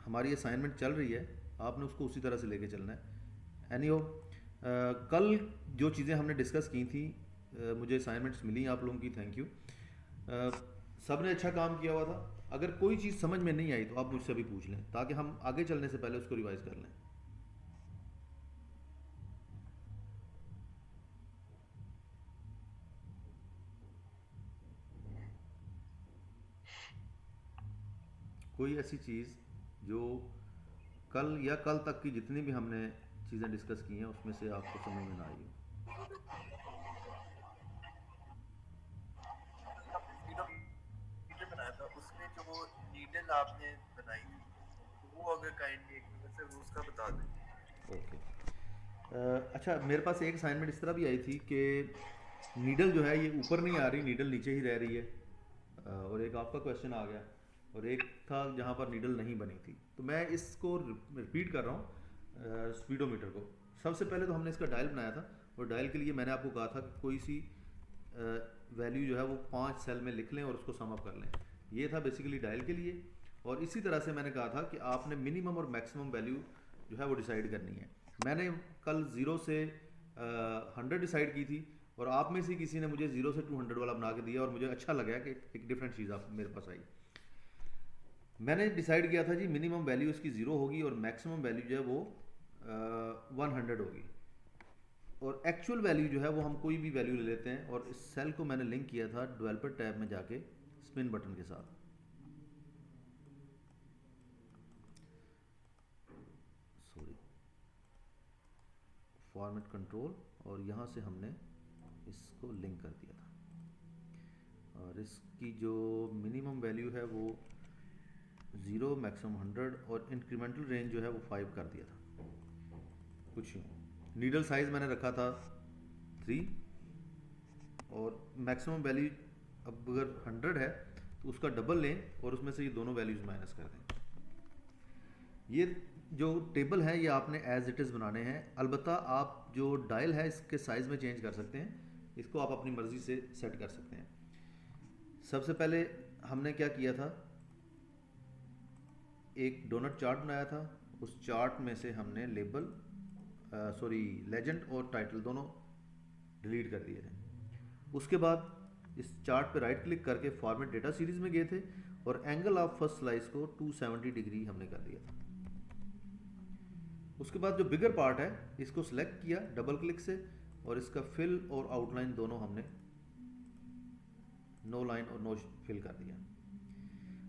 हमारी असाइनमेंट चल रही है, आपने उसको उसी तरह से लेके चलना है। एनीहो, कल जो चीज़ें हमने डिस्कस की थी, मुझे असाइनमेंट्स मिली आप लोगों की, थैंक यू। सब ने अच्छा काम किया हुआ था। अगर कोई चीज़ समझ में नहीं आई तो आप मुझसे भी पूछ लें, ताकि हम आगे चलने से पहले उसको रिवाइज कर लें। कोई ऐसी चीज़ जो कल या कल तक की जितनी भी हमने चीज़ें डिस्कस की हैं उसमें से आपको समझ में ना आई हो। कल आपने स्पीडोमीटर बनाया था, उसमें जो वो नीडल आपने बनाई थी, तो वो अगर काइंडली एक मिनट से वो उसका बता दें। ओके। अच्छा, मेरे पास एक असाइनमेंट इस तरह भी आई थी कि नीडल जो है ये ऊपर नहीं आ रही, नीडल नीचे ही रह रही है। और एक आपका क्वेश्चन आ गया, और एक था जहाँ पर नीडल नहीं बनी थी। तो मैं इसको रिपीट कर रहा हूँ स्पीडोमीटर को। सबसे पहले तो हमने इसका डायल बनाया था, और डायल के लिए मैंने आपको कहा था कि कोई सी वैल्यू जो है वो 5 सेल में लिख लें और उसको सम अप कर लें। ये था बेसिकली डायल के लिए। और इसी तरह से मैंने कहा था कि आपने मिनिमम और मैक्सिमम वैल्यू जो है वो डिसाइड करनी है। मैंने कल 0 से 100 डिसाइड की थी, और आप में से किसी ने मुझे 0 से 200 वाला बना के दिया, और मुझे अच्छा लगा कि एक डिफरेंट चीज़ आप मेरे पास आई। मैंने डिसाइड किया था जी मिनिमम वैल्यू इसकी 0 होगी और मैक्सिमम वैल्यू जो है वो 100 होगी। और एक्चुअल वैल्यू जो है वो हम कोई भी वैल्यू ले लेते हैं, और इस सेल को मैंने लिंक किया था डेवलपर टैब में जाके स्पिन बटन के साथ। सॉरी, फॉर्मेट कंट्रोल, और यहाँ से हमने इसको लिंक कर दिया था। और इसकी जो मिनिमम वैल्यू है वो 0, मैक्सिमम 100, और इंक्रीमेंटल रेंज जो है वो 5 कर दिया था। कुछ यूँ। नीडल साइज मैंने रखा था 3, और मैक्सिमम वैल्यू अब अगर 100 है तो उसका डबल लें और उसमें से ये दोनों वैल्यूज़ माइनस कर दें। ये जो टेबल है ये आपने एज इट इज़ बनाने हैं। अलबत्ता आप जो डायल है इसके साइज़ में चेंज कर सकते हैं, इसको आप अपनी मर्ज़ी से सेट कर सकते हैं। सबसे पहले हमने क्या किया था, एक डोनट चार्ट बनाया था। उस चार्ट में से हमने लेबल, सॉरी, लेजेंड और टाइटल दोनों डिलीट कर दिए थे। उसके बाद इस चार्ट पे राइट क्लिक करके फॉर्मेट डेटा सीरीज में गए थे, और एंगल ऑफ फर्स्ट स्लाइस को 270 डिग्री हमने कर दिया था। उसके बाद जो बिगर पार्ट है इसको सिलेक्ट किया डबल क्लिक से, और इसका फिल और आउटलाइन दोनों हमने नो लाइन और नो फिल कर दिया।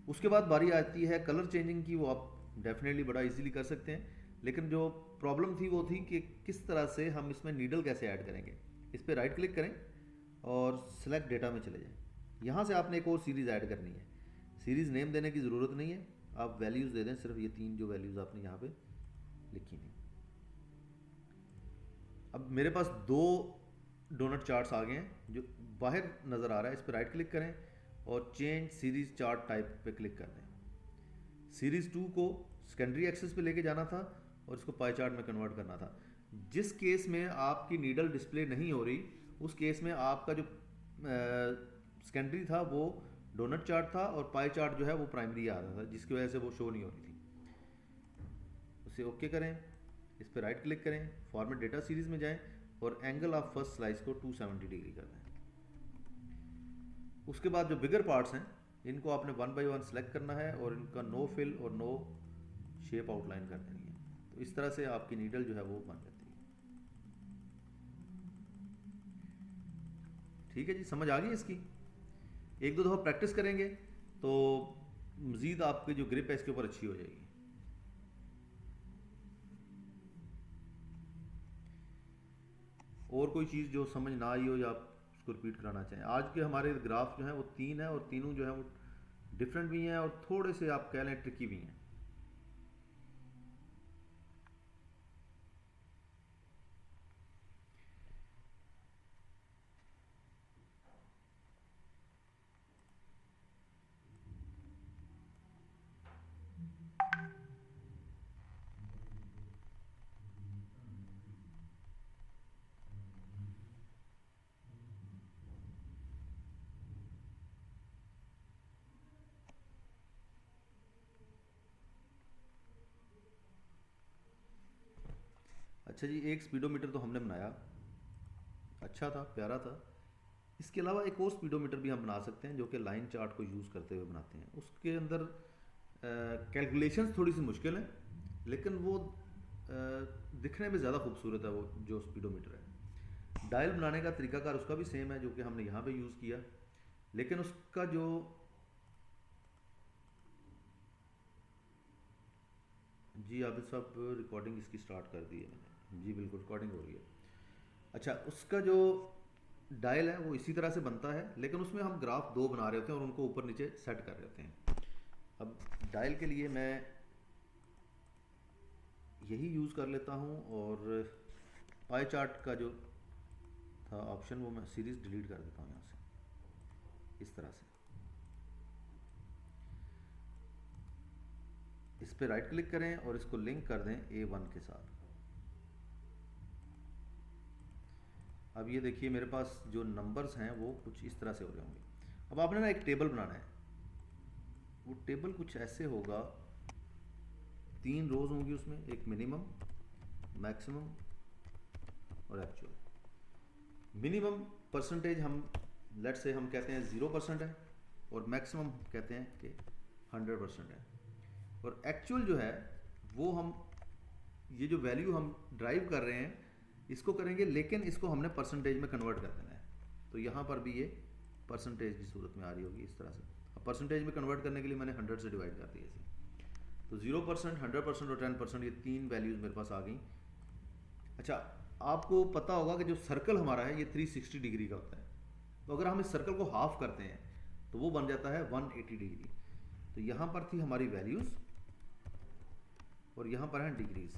उसके बाद बारी आती है कलर चेंजिंग की। वो आप डेफिनेटली बड़ा इजीली कर सकते हैं, लेकिन जो प्रॉब्लम थी वो थी कि किस तरह से हम इसमें नीडल कैसे ऐड करेंगे। इस पर राइट क्लिक करें और सिलेक्ट डेटा में चले जाएं। यहाँ से आपने एक और सीरीज़ ऐड करनी है। सीरीज़ नेम देने की ज़रूरत नहीं है, आप वैल्यूज़ दे दें, सिर्फ ये 3 जो वैल्यूज़ आपने यहाँ पे लिखी थी। अब मेरे पास 2 डोनट चार्ट्स आ गए हैं जो बाहर नज़र आ रहा है। इस पर राइट क्लिक करें और चेंज सीरीज चार्ट टाइप पे क्लिक कर दें। सीरीज़ 2 को सेकेंडरी एक्सेस पे लेके जाना था और इसको पाई चार्ट में कन्वर्ट करना था। जिस केस में आपकी नीडल डिस्प्ले नहीं हो रही, उस केस में आपका जो सेकेंडरी था वो डोनट चार्ट था, और पाई चार्ट जो है वो प्राइमरी आ रहा था, जिसकी वजह से वो शो नहीं हो रही थी। उसे ओके करें, इस पर राइट क्लिक करें, फॉर्मेट डेटा सीरीज में जाएं, और एंगल ऑफ फर्स्ट स्लाइस को 270 डिग्री कर दें। उसके बाद जो बिगर पार्ट्स हैं इनको आपने 1 बाई 1 सेलेक्ट करना है, और इनका नो फिल और नो शेप आउटलाइन कर देनी है। तो इस तरह से आपकी नीडल जो है वो बन जाती है। ठीक है जी, समझ आ गई इसकी। एक दो दफ़ा प्रैक्टिस करेंगे तो मज़ीद आपकी जो ग्रिप है इसके ऊपर अच्छी हो जाएगी। और कोई चीज़ जो समझ ना आई हो या आप उसको रिपीट कराना चाहें। आज के हमारे ग्राफ जो हैं वो 3 है, और तीनों जो है वो डिफरेंट भी हैं और थोड़े से आप कह लें ट्रिकी भी हैं। अच्छा जी, एक स्पीडोमीटर तो हमने बनाया, अच्छा था, प्यारा था। इसके अलावा एक और स्पीडोमीटर भी हम बना सकते हैं जो कि लाइन चार्ट को यूज़ करते हुए बनाते हैं। उसके अंदर कैलकुलेशंस थोड़ी सी मुश्किल है, लेकिन वो दिखने में ज़्यादा खूबसूरत है वो जो स्पीडोमीटर है। डायल बनाने का तरीकाकार उसका भी सेम है जो कि हमने यहाँ पे यूज़ किया, लेकिन उसका जो जी आबिद साहब रिकॉर्डिंग इसकी स्टार्ट कर दी है मैंने, जी बिल्कुल रिकॉर्डिंग हो रही है। अच्छा, उसका जो डायल है वो इसी तरह से बनता है, लेकिन उसमें हम ग्राफ दो बना रहे होते हैं और उनको ऊपर नीचे सेट कर रहे होते हैं। अब डायल के लिए मैं यही यूज़ कर लेता हूँ, और पाई चार्ट का जो था ऑप्शन वो मैं सीरीज़ डिलीट कर देता हूँ यहाँ से, इस तरह से। इस पर राइट क्लिक करें और इसको लिंक कर दें A1 के साथ। अब ये देखिए मेरे पास जो नंबर्स हैं वो कुछ इस तरह से हो रहे होंगे। अब आपने ना एक टेबल बनाना है, वो टेबल कुछ ऐसे होगा, 3 रोज होंगी उसमें, एक मिनिमम, मैक्सिमम और एक्चुअल। मिनिमम परसेंटेज हम लेट से हम कहते हैं 0% है, और मैक्सिमम कहते हैं कि 100% है। और एक्चुअल जो है वो हम ये जो वैल्यू हम ड्राइव कर रहे हैं इसको करेंगे, लेकिन इसको हमने परसेंटेज में कन्वर्ट कर देना है। तो यहाँ पर भी ये परसेंटेज की सूरत में आ रही होगी इस तरह से। अब परसेंटेज में कन्वर्ट करने के लिए मैंने 100 से डिवाइड कर दिया इसे। तो 0%, 100% और 10%, ये 3 वैल्यूज़ मेरे पास आ गई। अच्छा, आपको पता होगा कि जो सर्कल हमारा है ये 360 डिग्री का होता है, तो अगर हम इस सर्कल को हाफ करते हैं तो वो बन जाता है 180 डिग्री। तो यहाँ पर थी हमारी वैल्यूज़ और यहाँ पर हैं डिग्रीज।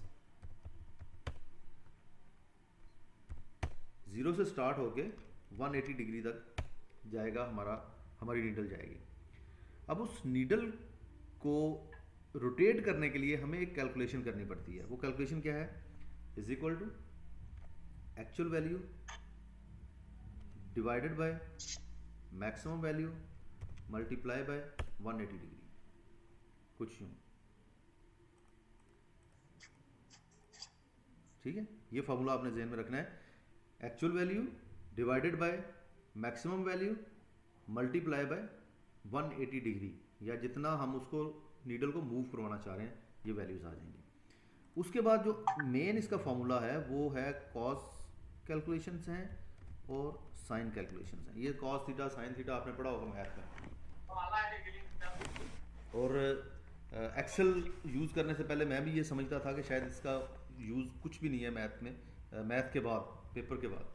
0 से स्टार्ट होके 180 डिग्री तक जाएगा हमारी नीडल जाएगी। अब उस नीडल को रोटेट करने के लिए हमें एक कैलकुलेशन करनी पड़ती है। वो कैलकुलेशन क्या है? Is equal to actual value divided by maximum value multiply by 180 degree, कुछ यूं। ठीक है, ये फॉर्मूला आपने ज़हन में रखना है। Actual value divided by maximum value multiply by 180 degree, या जितना हम उसको नीडल को मूव करवाना चाह रहे हैं ये वैल्यूज़ आ जाएंगी। उसके बाद जो मेन इसका फॉर्मूला है वो है कॉस कैलकुलेशंस हैं और साइन कैलकुलेशंस हैं। ये कॉस थीटा साइन थीटा आपने पढ़ा होगा मैथ में। और एक्सेल यूज़ करने से पहले मैं भी ये समझता था कि शायद इसका यूज़ कुछ भी नहीं है मैथ में, मैथ के बाद, पेपर के बाद।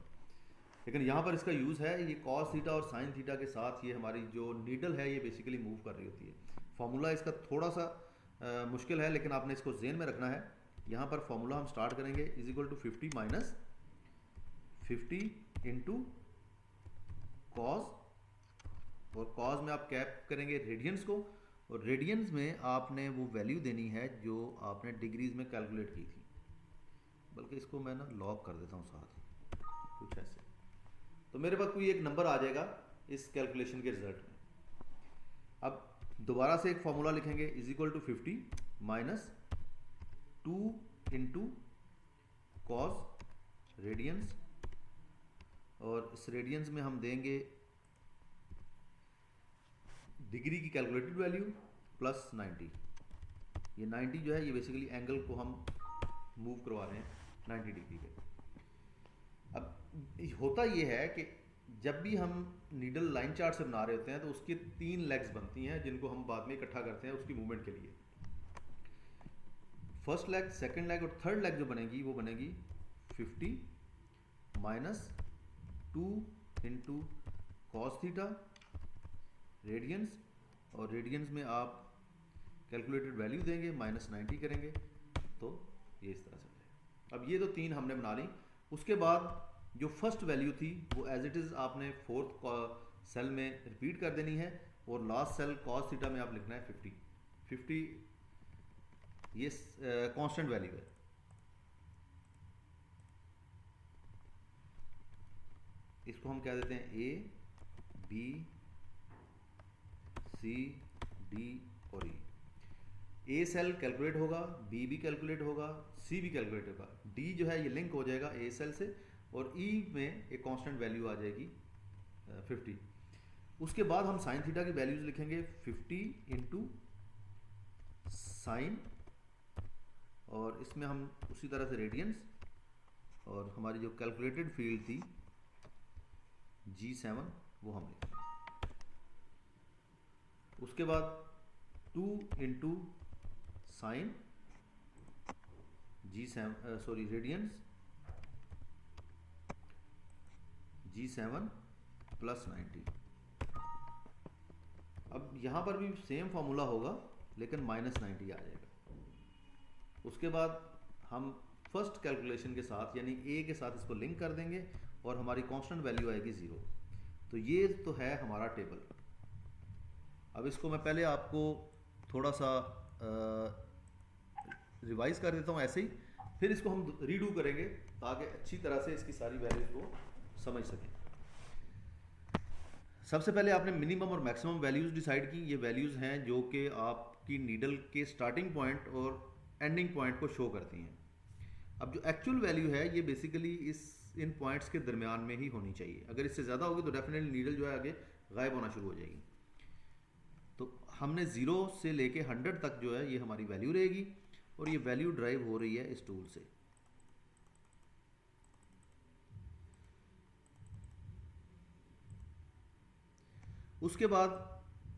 लेकिन यहाँ पर इसका यूज़ है। ये कॉस थीटा और साइन थीटा के साथ ये हमारी जो नीडल है ये बेसिकली मूव कर रही होती है। फॉर्मूला इसका थोड़ा सा मुश्किल है, लेकिन आपने इसको ज़हन में रखना है। यहाँ पर फॉर्मूला हम स्टार्ट करेंगे is equal to 50 minus 50 into cos, और कॉस में आप कैप करेंगे रेडियंस को, और रेडियंस में आपने वो वैल्यू देनी है जो आपने डिग्रीज में कैलकुलेट की थी। बल्कि इसको मैं ना लॉक कर देता हूँ साथ ही, कुछ ऐसे। तो मेरे पास कोई एक नंबर आ जाएगा इस कैलकुलेशन के रिजल्ट में। अब दोबारा से एक फॉर्मूला लिखेंगे is equal to 50 minus 2 into cos radians, और इस रेडियंस में हम देंगे डिग्री की कैलकुलेटेड वैल्यू प्लस 90। ये 90 जो है ये बेसिकली एंगल को हम मूव करवा रहे हैं 90 डिग्री पे। अब होता ये है कि जब भी हम नीडल लाइन चार्ट से बना रहे होते हैं तो उसकी 3 लेग्स बनती हैं जिनको हम बाद में इकट्ठा करते हैं उसकी मूवमेंट के लिए। फर्स्ट लेग, सेकंड लेग और थर्ड लेग जो बनेगी वो बनेगी 50 minus 2 into cos theta radians, और रेडियंस में आप कैलकुलेटेड वैल्यू देंगे माइनस 90 करेंगे, तो ये इस तरह से बनेगा। अब ये तो 3 हमने बना ली। उसके बाद जो फर्स्ट वैल्यू थी वो एज इट इज़ आपने फोर्थ सेल में रिपीट कर देनी है, और लास्ट सेल कॉस थीटा में आप लिखना है 50 ये कांस्टेंट वैल्यू है। इसको हम कह देते हैं ए बी सी डी और ई। ए सेल कैलकुलेट होगा, बी भी कैलकुलेट होगा, सी भी कैलकुलेट होगा, डी जो है ये लिंक हो जाएगा ए सेल से, और ई में एक कांस्टेंट वैल्यू आ जाएगी 50। उसके बाद हम साइन थीटा की वैल्यूज लिखेंगे 50 इंटू साइन, और इसमें हम उसी तरह से रेडियंस, और हमारी जो कैलकुलेटेड फील्ड थी G7 वो हम लिखेंगे। उसके बाद 2 into sine radiance G7 plus 90। अब यहाँ पर भी सेम फॉर्मूला होगा लेकिन माइनस 90 आ जाएगा। उसके बाद हम फर्स्ट कैलकुलेशन के साथ यानी ए के साथ इसको लिंक कर देंगे और हमारी कांस्टेंट वैल्यू आएगी 0। तो ये तो है हमारा टेबल। अब इसको मैं पहले आपको थोड़ा सा रिवाइज कर देता हूँ ऐसे ही, फिर इसको हम रीडू करेंगे ताकि अच्छी तरह से इसकी सारी वैल्यूज को समझ सकें। सबसे पहले आपने मिनिमम और मैक्सिमम वैल्यूज डिसाइड की। ये वैल्यूज हैं जो कि आपकी नीडल के स्टार्टिंग पॉइंट और एंडिंग पॉइंट को शो करती हैं। अब जो एक्चुअल वैल्यू है ये बेसिकली इन पॉइंट्स के दरमियान में ही होनी चाहिए। अगर इससे ज़्यादा होगी तो डेफिनेटली नीडल जो है आगे गायब होना शुरू हो जाएगी। तो हमने 0 से लेके 100 तक जो है ये हमारी वैल्यू रहेगी, और ये वैल्यू ड्राइव हो रही है इस टूल से। उसके बाद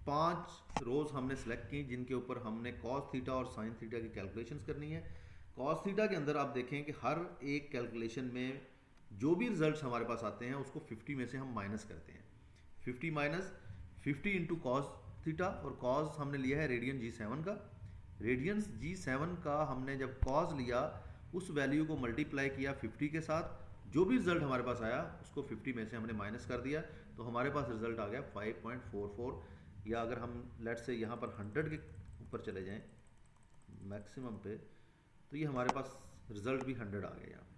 5 रोज हमने सेलेक्ट की जिनके ऊपर हमने कॉस थीटा और साइन थीटा की कैलकुलेशंस करनी है। कॉस थीटा के अंदर आप देखें कि हर एक कैलकुलेशन में जो भी रिजल्ट्स हमारे पास आते हैं उसको 50 में से हम माइनस करते हैं। 50 माइनस 50 इंटू कॉस थीटा, और कॉस हमने लिया है रेडियन G7 का। रेडियंस G7 का हमने जब कॉस लिया उस वैल्यू को मल्टीप्लाई किया 50 के साथ, जो भी रिजल्ट हमारे पास आया उसको 50 में से हमने माइनस कर दिया, तो हमारे पास रिजल्ट आ गया 5.44। या अगर हम लेट से यहाँ पर 100 के ऊपर चले जाएं मैक्सिमम पे, तो ये हमारे पास रिजल्ट भी 100 आ गया यहाँ पे।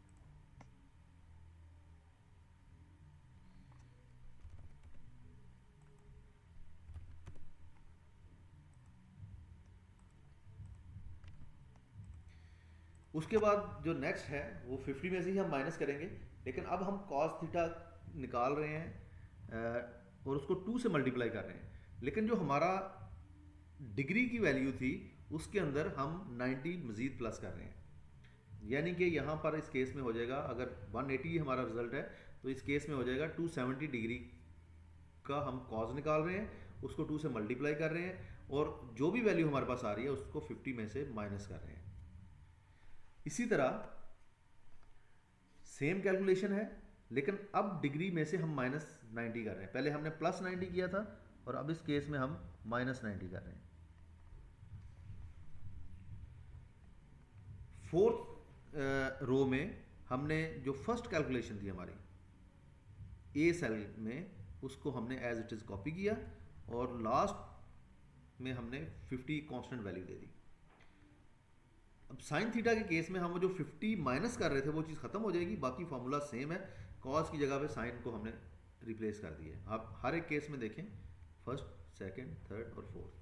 उसके बाद जो नेक्स्ट है वो 50 में से ही हम माइनस करेंगे, लेकिन अब हम कॉस थीटा निकाल रहे हैं और उसको 2 से मल्टीप्लाई कर रहे हैं, लेकिन जो हमारा डिग्री की वैल्यू थी उसके अंदर हम 90 मज़ीद प्लस कर रहे हैं। यानी कि यहाँ पर इस केस में हो जाएगा, अगर 180 हमारा रिजल्ट है तो इस केस में हो जाएगा 270 डिग्री का हम कॉस निकाल रहे हैं, उसको 2 से मल्टीप्लाई कर रहे हैं, और जो भी वैल्यू हमारे पास आ रही है उसको 50 में से माइनस कर रहे हैं। इसी तरह सेम कैलकुलेशन है, लेकिन अब डिग्री में से हम माइनस 90 कर रहे हैं। पहले हमने प्लस 90 किया था और अब इस केस में हम माइनस 90 कर रहे हैं। फोर्थ रो में हमने जो फर्स्ट कैलकुलेशन थी हमारी ए सेल में, उसको हमने एज इट इज़ कॉपी किया और लास्ट में हमने 50 कांस्टेंट वैल्यू दे दी। अब साइन थीटा के केस में हम वो जो 50 माइनस कर रहे थे वो चीज़ खत्म हो जाएगी, बाकी फॉर्मूला सेम है। कॉस की जगह पे साइन को हमने रिप्लेस कर दिया है। आप हर एक केस में देखें, फर्स्ट, सेकंड, थर्ड और फोर्थ।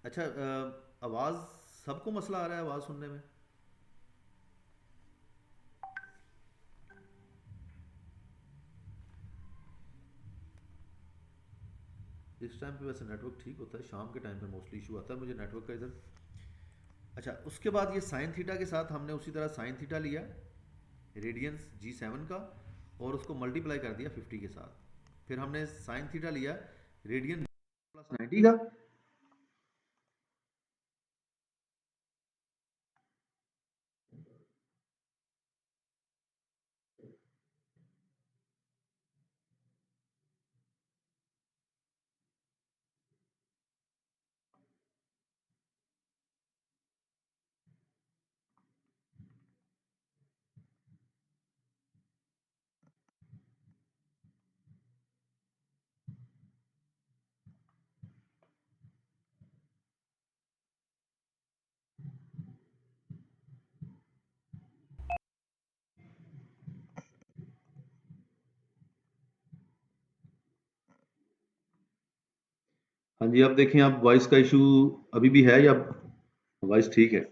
अच्छा, आवाज़ सबको मसला आ रहा है आवाज़ सुनने में? इस टाइम पे वैसे नेटवर्क ठीक होता है, शाम के टाइम पे मोस्टली इशू आता है मुझे नेटवर्क का इधर। अच्छा, उसके बाद ये साइन थीटा के साथ हमने उसी तरह साइन थीटा लिया रेडियंस G7 का और उसको मल्टीप्लाई कर दिया 50 के साथ। फिर हमने साइन थीटा लिया रेडियन प्लस 90 का, हाँ जी, अब देखें आप वॉइस का इशू अभी भी है या वॉइस ठीक है?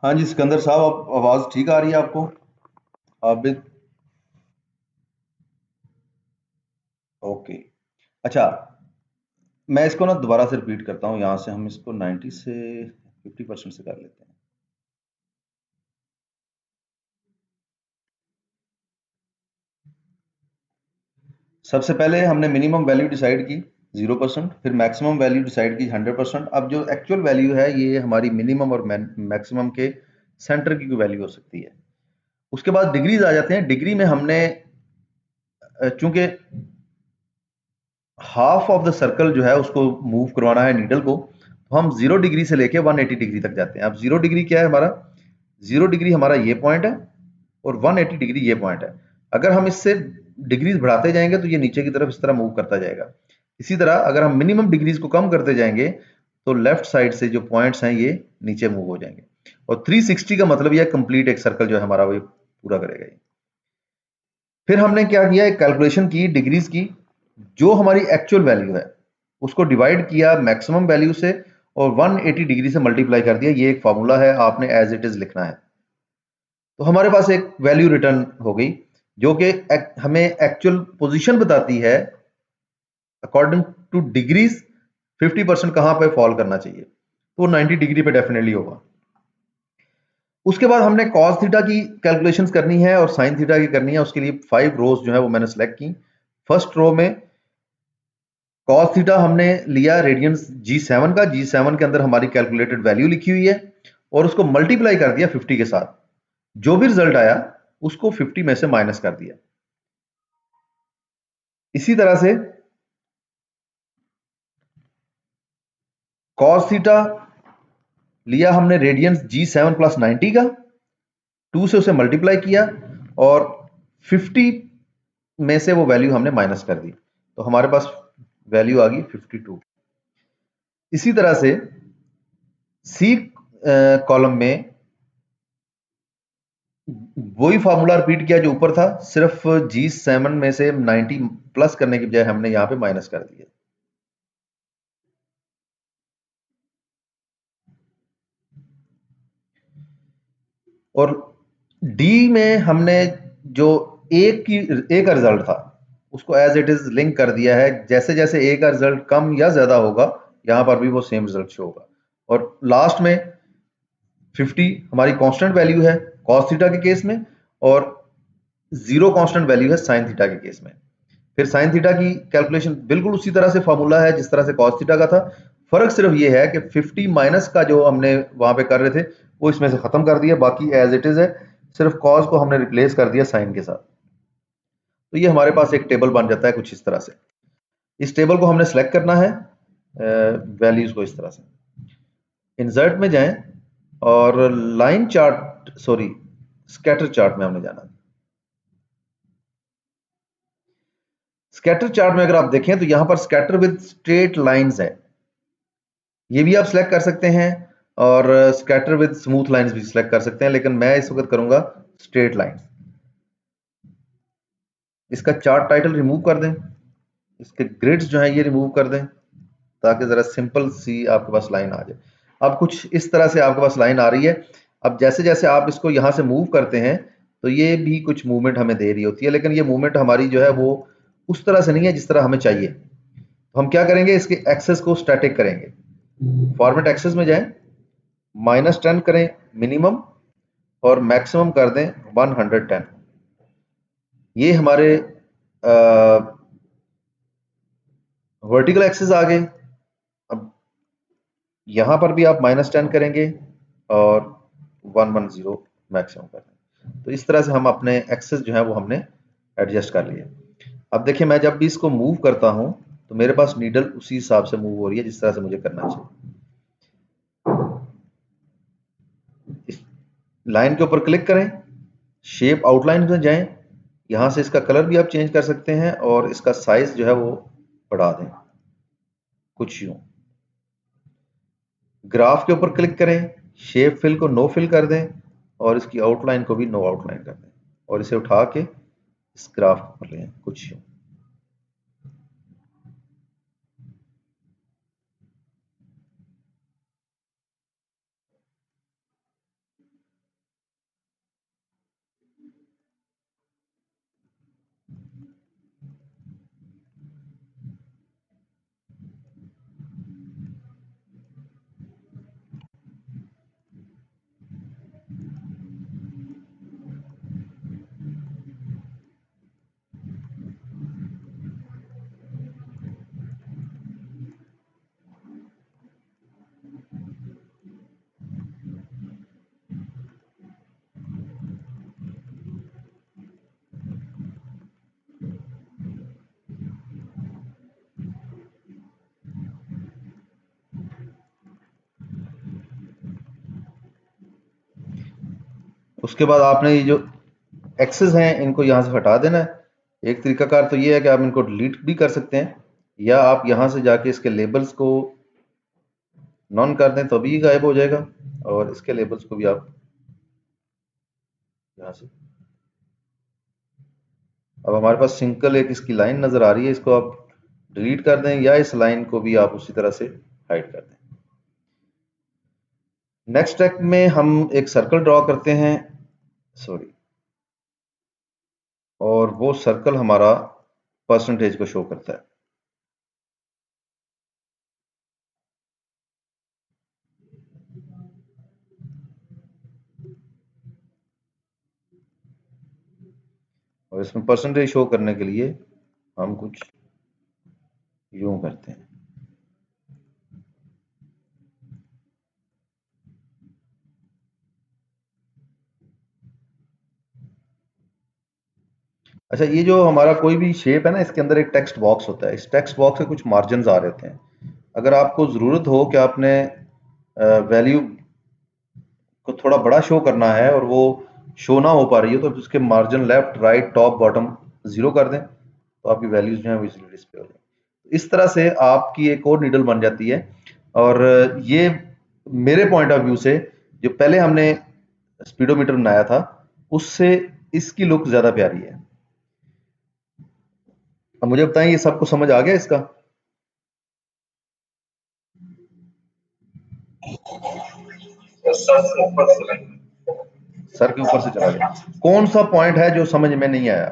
हाँ जी सिकंदर साहब, आप आवाज़ ठीक आ रही है आपको? आप भी ओके। अच्छा, मैं इसको ना दोबारा से रिपीट करता हूँ। यहाँ से हम इसको 90 से 50% से कर लेते हैं। सबसे पहले हमने मिनिमम वैल्यू डिसाइड की 0%, फिर मैक्सिमम वैल्यू डिसाइड की 100%। अब जो एक्चुअल वैल्यू है ये हमारी मिनिमम और मैक्सिमम के सेंटर की वैल्यू हो सकती है। उसके बाद डिग्रीज आ जाते हैं। डिग्री में हमने चूंकि हाफ ऑफ द सर्कल जो है उसको मूव करवाना है नीडल को, तो हम 0 डिग्री से लेके 180 डिग्री तक जाते हैं। अब 0 डिग्री क्या है हमारा? 0 डिग्री हमारा ये पॉइंट है और 180 डिग्री ये पॉइंट है। अगर हम इससे डिग्रीज बढ़ाते जाएंगे तो ये नीचे की तरफ इस तरह मूव करता जाएगा। इसी तरह अगर हम मिनिमम डिग्रीज को कम करते जाएंगे तो लेफ्ट साइड से जो पॉइंट्स हैं ये नीचे मूव हो जाएंगे। और 360 का मतलब यह कंप्लीट एक सर्कल जो है हमारा वो पूरा करेगा ये। फिर हमने क्या किया, एक कैलकुलेशन की डिग्रीज की, जो हमारी एक्चुअल वैल्यू है उसको डिवाइड किया मैक्सिमम वैल्यू से और 180 डिग्री से मल्टीप्लाई कर दिया। ये एक फॉर्मूला है, आपने एज इट इज लिखना है। तो हमारे पास एक वैल्यू रिटर्न हो गई जो कि हमें एक्चुअल पोजीशन बताती है अकॉर्डिंग टू डिग्रीज 50% कहां पे फॉल करना चाहिए। तो 90 डिग्री पे डेफिनेटली होगा। उसके बाद हमने कॉस थीटा की कैलकुलेशंस करनी है और साइन थीटा की करनी है। उसके लिए 5 रोज जो है वो मैंने सेलेक्ट की। फर्स्ट रो में कॉस थीटा हमने लिया रेडियंस G7 का। G7 के अंदर हमारी कैलकुलेटेड वैल्यू लिखी हुई है और उसको मल्टीप्लाई कर दिया 50 के साथ। जो भी रिजल्ट आया उसको 50 में से माइनस कर दिया। इसी तरह से कॉस थीटा लिया हमने रेडियंस G7 प्लस 90 का, 2 से उसे मल्टीप्लाई किया और 50 में से वो वैल्यू हमने माइनस कर दी, तो हमारे पास वैल्यू आ गई 52। इसी तरह से सी कॉलम में वही फॉर्मूला रिपीट किया जो ऊपर था, सिर्फ G7 में से 90 प्लस करने की बजाय हमने यहां पे माइनस कर दिया। और डी में हमने जो एक का रिजल्ट था उसको एज इट इज लिंक कर दिया है। जैसे जैसे ए का रिजल्ट कम या ज्यादा होगा यहां पर भी वो सेम रिजल्ट शो होगा। और लास्ट में 50 हमारी कांस्टेंट वैल्यू है कॉस थीटा के केस में और 0 कांस्टेंट वैल्यू है साइन थीटा के केस में। फिर साइन थीटा की कैलकुलेशन बिल्कुल उसी तरह से फॉर्मूला है जिस तरह से कॉस थीटा का था। फर्क सिर्फ ये है कि 50 माइनस का जो हमने वहां पे कर रहे थे वो इसमें से खत्म कर दिया, बाकी एज इट इज है। सिर्फ कॉस को हमने रिप्लेस कर दिया साइन के साथ। तो ये हमारे पास एक टेबल बन जाता है कुछ इस तरह से। इस टेबल को हमने सेलेक्ट करना है वैल्यूज को इस तरह से। इंसर्ट में जाएं और line chart sorry scatter chart में हमने जाना है। स्कैटर चार्ट में अगर आप देखें तो यहां पर स्कैटर विद स्ट्रेट लाइंस है, ये भी आप सिलेक्ट कर सकते हैं और स्कैटर विद स्मूथ लाइंस भी सिलेक्ट कर सकते हैं, लेकिन मैं इस वक्त करूंगा स्ट्रेट लाइंस। इसका चार्ट टाइटल रिमूव कर दें, इसके ग्रिड्स जो है ये रिमूव कर दें ताकि जरा सिंपल सी आपके पास लाइन आ जाए। अब कुछ इस तरह से आपके पास लाइन आ रही है। अब जैसे जैसे आप इसको यहां से मूव करते हैं तो ये भी कुछ मूवमेंट हमें दे रही होती है, लेकिन ये मूवमेंट हमारी जो है वो उस तरह से नहीं है जिस तरह हमें चाहिए। तो हम क्या करेंगे, इसके एक्सेस को स्टैटिक करेंगे। फॉर्मेट एक्सेस में जाएं, -10 करें मिनिमम और मैक्सिमम कर दें 110। ये हमारे वर्टिकल एक्सेस आ गए। अब यहां पर भी आप -10 करेंगे और 110 मैक्सिमम कर दें। तो इस तरह से हम अपने एक्सेस जो है वो हमने एडजस्ट कर लिए। अब देखिए मैं जब भी इसको मूव करता हूं तो मेरे पास नीडल उसी हिसाब से मूव हो रही है जिस तरह से मुझे करना चाहिए। लाइन के ऊपर क्लिक करें, शेप आउटलाइन में जाएं, यहाँ से इसका कलर भी आप चेंज कर सकते हैं और इसका साइज जो है वो बढ़ा दें कुछ यूं। ग्राफ के ऊपर क्लिक करें, शेप फिल को नो फिल कर दें और इसकी आउटलाइन को भी नो आउटलाइन कर दें और इसे उठा के इस ग्राफ के ऊपर लें कुछ यूं। उसके बाद आपने ये जो एक्सेस हैं इनको यहाँ से हटा देना है। एक तरीकाकार तो ये है कि आप इनको डिलीट भी कर सकते हैं या आप यहाँ से जाके इसके लेबल्स को नॉन कर दें तो भी गायब हो जाएगा और इसके लेबल्स को भी आप यहाँ से, अब हमारे पास सिंगल एक इसकी लाइन नजर आ रही है, इसको आप डिलीट कर दें या इस लाइन को भी आप उसी तरह से हाइड कर दें। नेक्स्ट स्टेप में हम एक सर्कल ड्रॉ करते हैं, सॉरी, और वो सर्कल हमारा परसेंटेज को शो करता है। और इसमें परसेंटेज शो करने के लिए हम कुछ यूं करते हैं। अच्छा, ये जो हमारा कोई भी शेप है ना, इसके अंदर एक टेक्स्ट बॉक्स होता है, इस टेक्स्ट बॉक्स से कुछ मार्जिन आ रहे होते हैं। अगर आपको ज़रूरत हो कि आपने वैल्यू को थोड़ा बड़ा शो करना है और वो शो ना हो पा रही है तो उसके margin left right top bottom 0 कर दें तो आपकी वैल्यूज जो है विजुअली डिस्प्ले हो जाए। इस तरह से आपकी एक और नीडल बन जाती है। और ये मेरे पॉइंट ऑफ व्यू से जो पहले हमने स्पीडोमीटर बनाया था उससे इसकी लुक ज़्यादा प्यारी है। अब मुझे बताएं, ये सबको समझ आ गया इसका? सर के ऊपर से चला गया। कौन सा पॉइंट है जो समझ में नहीं आया?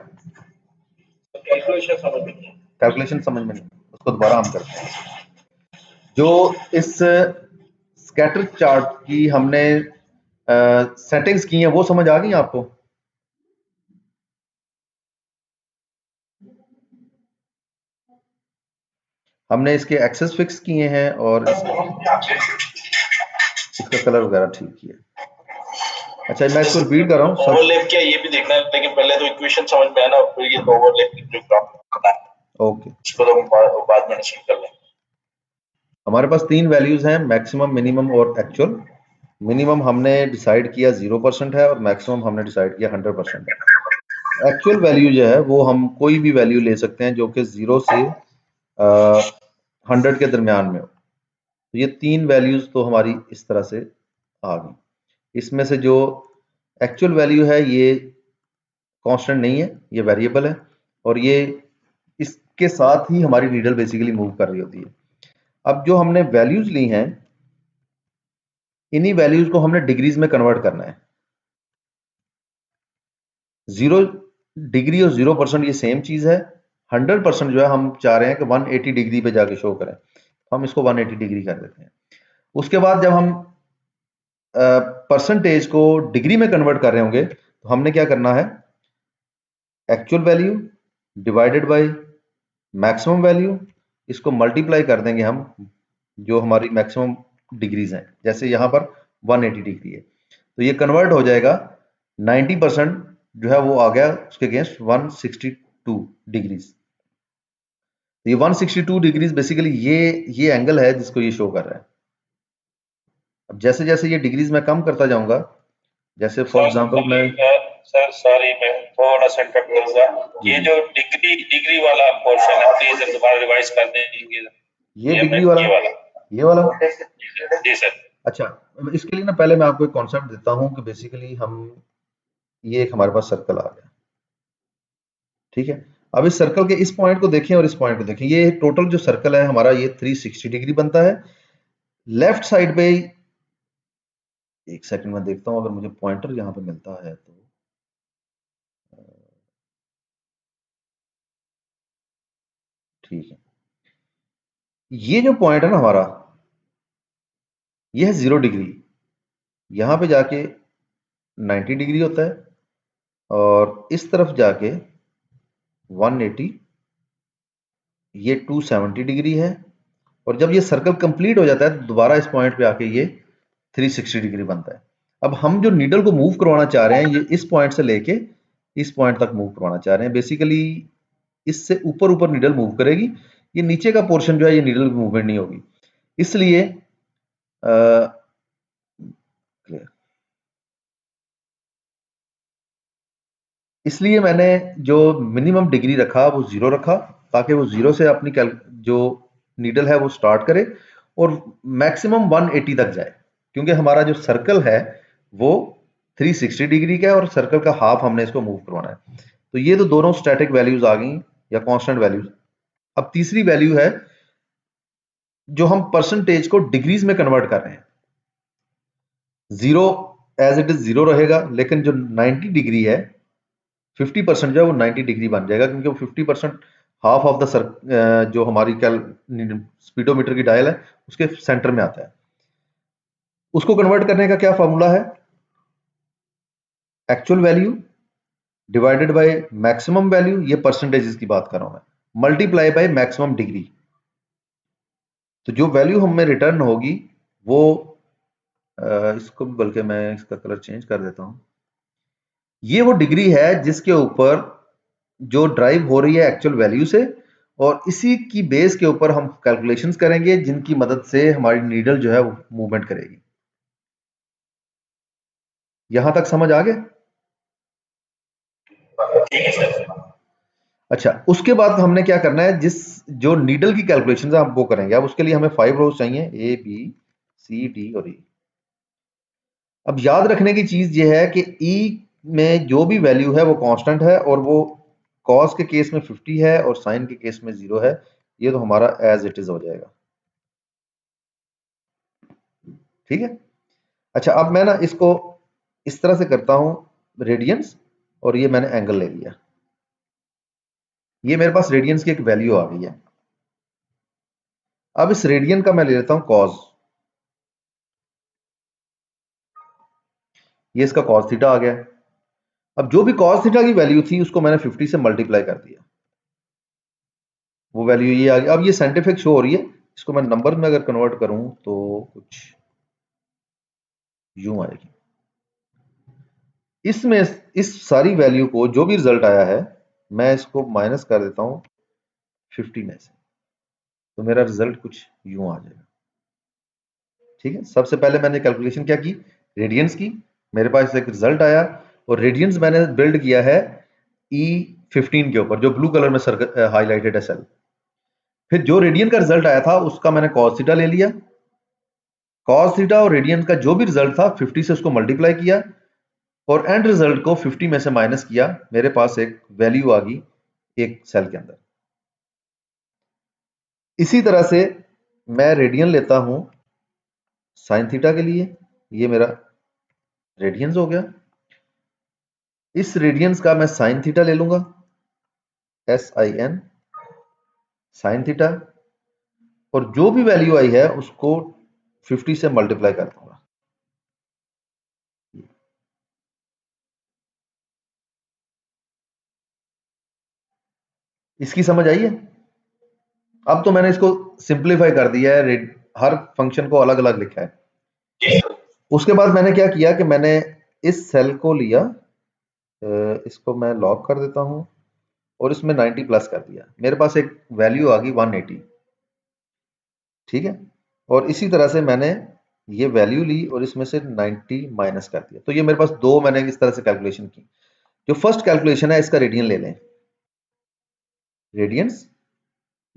कैलकुलेशन समझ में नहीं, उसको दोबारा हम करते हैं। जो इस स्कैटर चार्ट की हमने सेटिंग्स की हैं वो समझ आ गई आपको? हमने इसके एक्सेस फिक्स किए हैं और इसका कलर वगैरह ठीक किया। अच्छा, मैं इसको रिपीट कर रहा हूँ। ओवरलैप क्या ये भी देखना है, लेकिन पहले तो इक्वेशन समझ में आना, फिर ये ओवरलैप जो ग्राफ करना है। ओके, इसको तो हम बाद में डिस्कस कर लेंगे। हमारे पास 3 वैल्यूज हैं, मैक्सिमम, मिनिमम और एक्चुअल। मिनिमम हमने डिसाइड किया 0% है और मैक्सिमम हमने डिसाइड किया 100% है। एक्चुअल वैल्यू जो है वो हम कोई भी वैल्यू ले सकते हैं जो कि 0 से 100 के दरमियान में हो। तो ये 3 वैल्यूज तो हमारी इस तरह से आ गई। इसमें से जो एक्चुअल वैल्यू है ये कांस्टेंट नहीं है, ये वेरिएबल है और ये इसके साथ ही हमारी नीडल बेसिकली मूव कर रही होती है। अब जो हमने वैल्यूज ली हैं इन्हीं वैल्यूज को हमने डिग्रीज में कन्वर्ट करना है। 0 डिग्री और 0% ये सेम चीज है। 100% जो है हम चाह रहे हैं कि 180 डिग्री पे जाके शो करें, हम इसको 180 डिग्री कर देते हैं। उसके बाद जब हम परसेंटेज को डिग्री में कन्वर्ट कर रहे होंगे तो हमने क्या करना है, actual value divided by maximum value, इसको मल्टीप्लाई कर देंगे हम जो हमारी मैक्सिमम डिग्रीज हैं। जैसे यहाँ पर 180 डिग्री है तो ये कन्वर्ट हो जाएगा 90% जो है वो आ गया उसके अगेंस्ट 162 डिग्रीज। ये 162 डिग्रीज बेसिकली ये एंगल है जिसको ये शो कर रहा है। अब जैसे जैसे ये डिग्रीज मैं कम करता जाऊंगा जैसे फॉर एग्जांपल मैं सर सॉरी मैं थोड़ा सा इंटरप्ट करूंगा। जी ये जी जो डिग्री वाला पोर्शन है प्लीज दोबारा रिवाइज कर देंगे। ये ये डिग्री वाला, ये वाला। जी सर। अच्छा, इसके लिए ना पहले मैं आपको एक कॉन्सेप्ट देता हूँ कि बेसिकली हम, ये एक हमारे पास सर्कल आ गया, ठीक है। अब इस सर्कल के इस पॉइंट को देखें और इस पॉइंट को देखें, ये टोटल जो सर्कल है हमारा ये 360 डिग्री बनता है। लेफ्ट साइड पे, एक सेकंड में देखता हूं अगर मुझे पॉइंटर यहाँ पे मिलता है तो, ठीक है। ये जो पॉइंट है ना हमारा, ये है 0 डिग्री, यहाँ पे जाके 90 डिग्री होता है और इस तरफ जाके 180, ये 270 डिग्री है। और जब ये सर्कल कंप्लीट हो जाता है तो दोबारा इस पॉइंट पे आके ये 360 डिग्री बनता है। अब हम जो नीडल को मूव करवाना चाह रहे हैं, ये इस पॉइंट से लेके इस पॉइंट तक मूव करवाना चाह रहे हैं। बेसिकली इससे ऊपर ऊपर नीडल मूव करेगी, ये नीचे का पोर्शन जो है ये नीडल मूवमेंट नहीं होगी। इसलिए इसलिए मैंने जो मिनिमम डिग्री रखा वो 0 रखा, ताकि वो 0 से अपनी जो नीडल है वो स्टार्ट करे और मैक्सिमम 180 तक जाए, क्योंकि हमारा जो सर्कल है वो 360 डिग्री का है और सर्कल का हाफ हमने इसको मूव करवाना है। तो ये तो दोनों स्टैटिक वैल्यूज आ गई या कांस्टेंट वैल्यूज। अब तीसरी वैल्यू है जो हम परसेंटेज को डिग्रीज में कन्वर्ट कर रहे हैं। 0 एज इट इज 0 रहेगा, लेकिन जो 90 डिग्री है 50% जो है वो 90 डिग्री बन जाएगा, क्योंकि वो 50% हाफ ऑफ द जो हमारी स्पीडोमीटर की डायल है उसके सेंटर में आता है। उसको कन्वर्ट करने का क्या फॉर्मूला है? Actual value divided by maximum value, ये परसेंटेज की बात कर रहा हूं मैं, मल्टीप्लाई बाय मैक्सिमम डिग्री। तो जो वैल्यू हमें रिटर्न होगी वो इसको बल्कि मैं इसका कलर चेंज कर देता हूं, ये वो डिग्री है जिसके ऊपर जो ड्राइव हो रही है एक्चुअल वैल्यू से, और इसी की बेस के ऊपर हम कैलकुलेशंस करेंगे जिनकी मदद से हमारी नीडल जो है वो मूवमेंट करेगी। यहां तक समझ आ गया? ठीक है सर। अच्छा, उसके बाद हमने क्या करना है, जिस जो नीडल की कैलकुलेशन है आप वो करेंगे। अब उसके लिए हमें 5 रोज चाहिए, ए बी सी डी और ई। अब याद रखने की चीज ये है कि ई में जो भी वैल्यू है वो कांस्टेंट है, और वो कॉस के केस में 50 है और साइन के केस में 0 है। ये तो हमारा एज इट इज हो जाएगा, ठीक है। अच्छा, अब मैं ना इसको इस तरह से करता हूं, रेडियंस, और ये मैंने एंगल ले लिया। ये मेरे पास रेडियंस की एक वैल्यू आ गई है। अब इस रेडियन का मैं ले लेता हूं कॉस, ये इसका कॉस थीटा आ गया। अब जो भी कॉस थीटा की वैल्यू थी उसको मैंने 50 से मल्टीप्लाई कर दिया, वो वैल्यू ये आ गई। अब ये साइंटिफिक शो हो रही है, इसको मैं नंबर में अगर कन्वर्ट करूं तो कुछ यूं आएगी। इसमें इस सारी वैल्यू को जो भी रिजल्ट आया है मैं इसको माइनस कर देता हूं 50 में से, तो मेरा रिजल्ट कुछ यूं आ जाएगा, ठीक है। सबसे पहले मैंने कैलकुलेशन क्या की, रेडियंस की, मेरे पास एक रिजल्ट आया, और रेडियंस मैंने बिल्ड किया है E15 के ऊपर, जो ब्लू कलर में हाईलाइटेड है सेल। फिर जो रेडियन का रिजल्ट आया था उसका मैंने कॉस थीटा ले लिया, कॉस थीटा और रेडियन का जो भी रिजल्ट था 50 से उसको मल्टीप्लाई किया, और एंड रिजल्ट को 50 में से माइनस किया, मेरे पास एक वैल्यू आ गई एक सेल के अंदर। इसी तरह से मैं रेडियन लेता हूं साइन थीटा के लिए, ये मेरा रेडियंस हो गया। इस रेडियंस का मैं साइन थीटा ले लूंगा, SIN साइन थीटा, और जो भी वैल्यू आई है उसको 50 से मल्टीप्लाई कर दूंगा। इसकी समझ आई है? अब तो मैंने इसको सिंप्लीफाई कर दिया है, हर फंक्शन को अलग अलग लिखा है। उसके बाद मैंने क्या किया कि मैंने इस सेल को लिया, इसको मैं लॉक कर देता हूं, और इसमें 90 प्लस कर दिया, मेरे पास एक वैल्यू आ गई 180, ठीक है। और इसी तरह से मैंने ये वैल्यू ली और इसमें से 90 माइनस कर दिया। तो ये मेरे पास दो मैंने इस तरह से कैलकुलेशन की। जो फर्स्ट कैलकुलेशन है इसका रेडियन ले लें, रेडियंस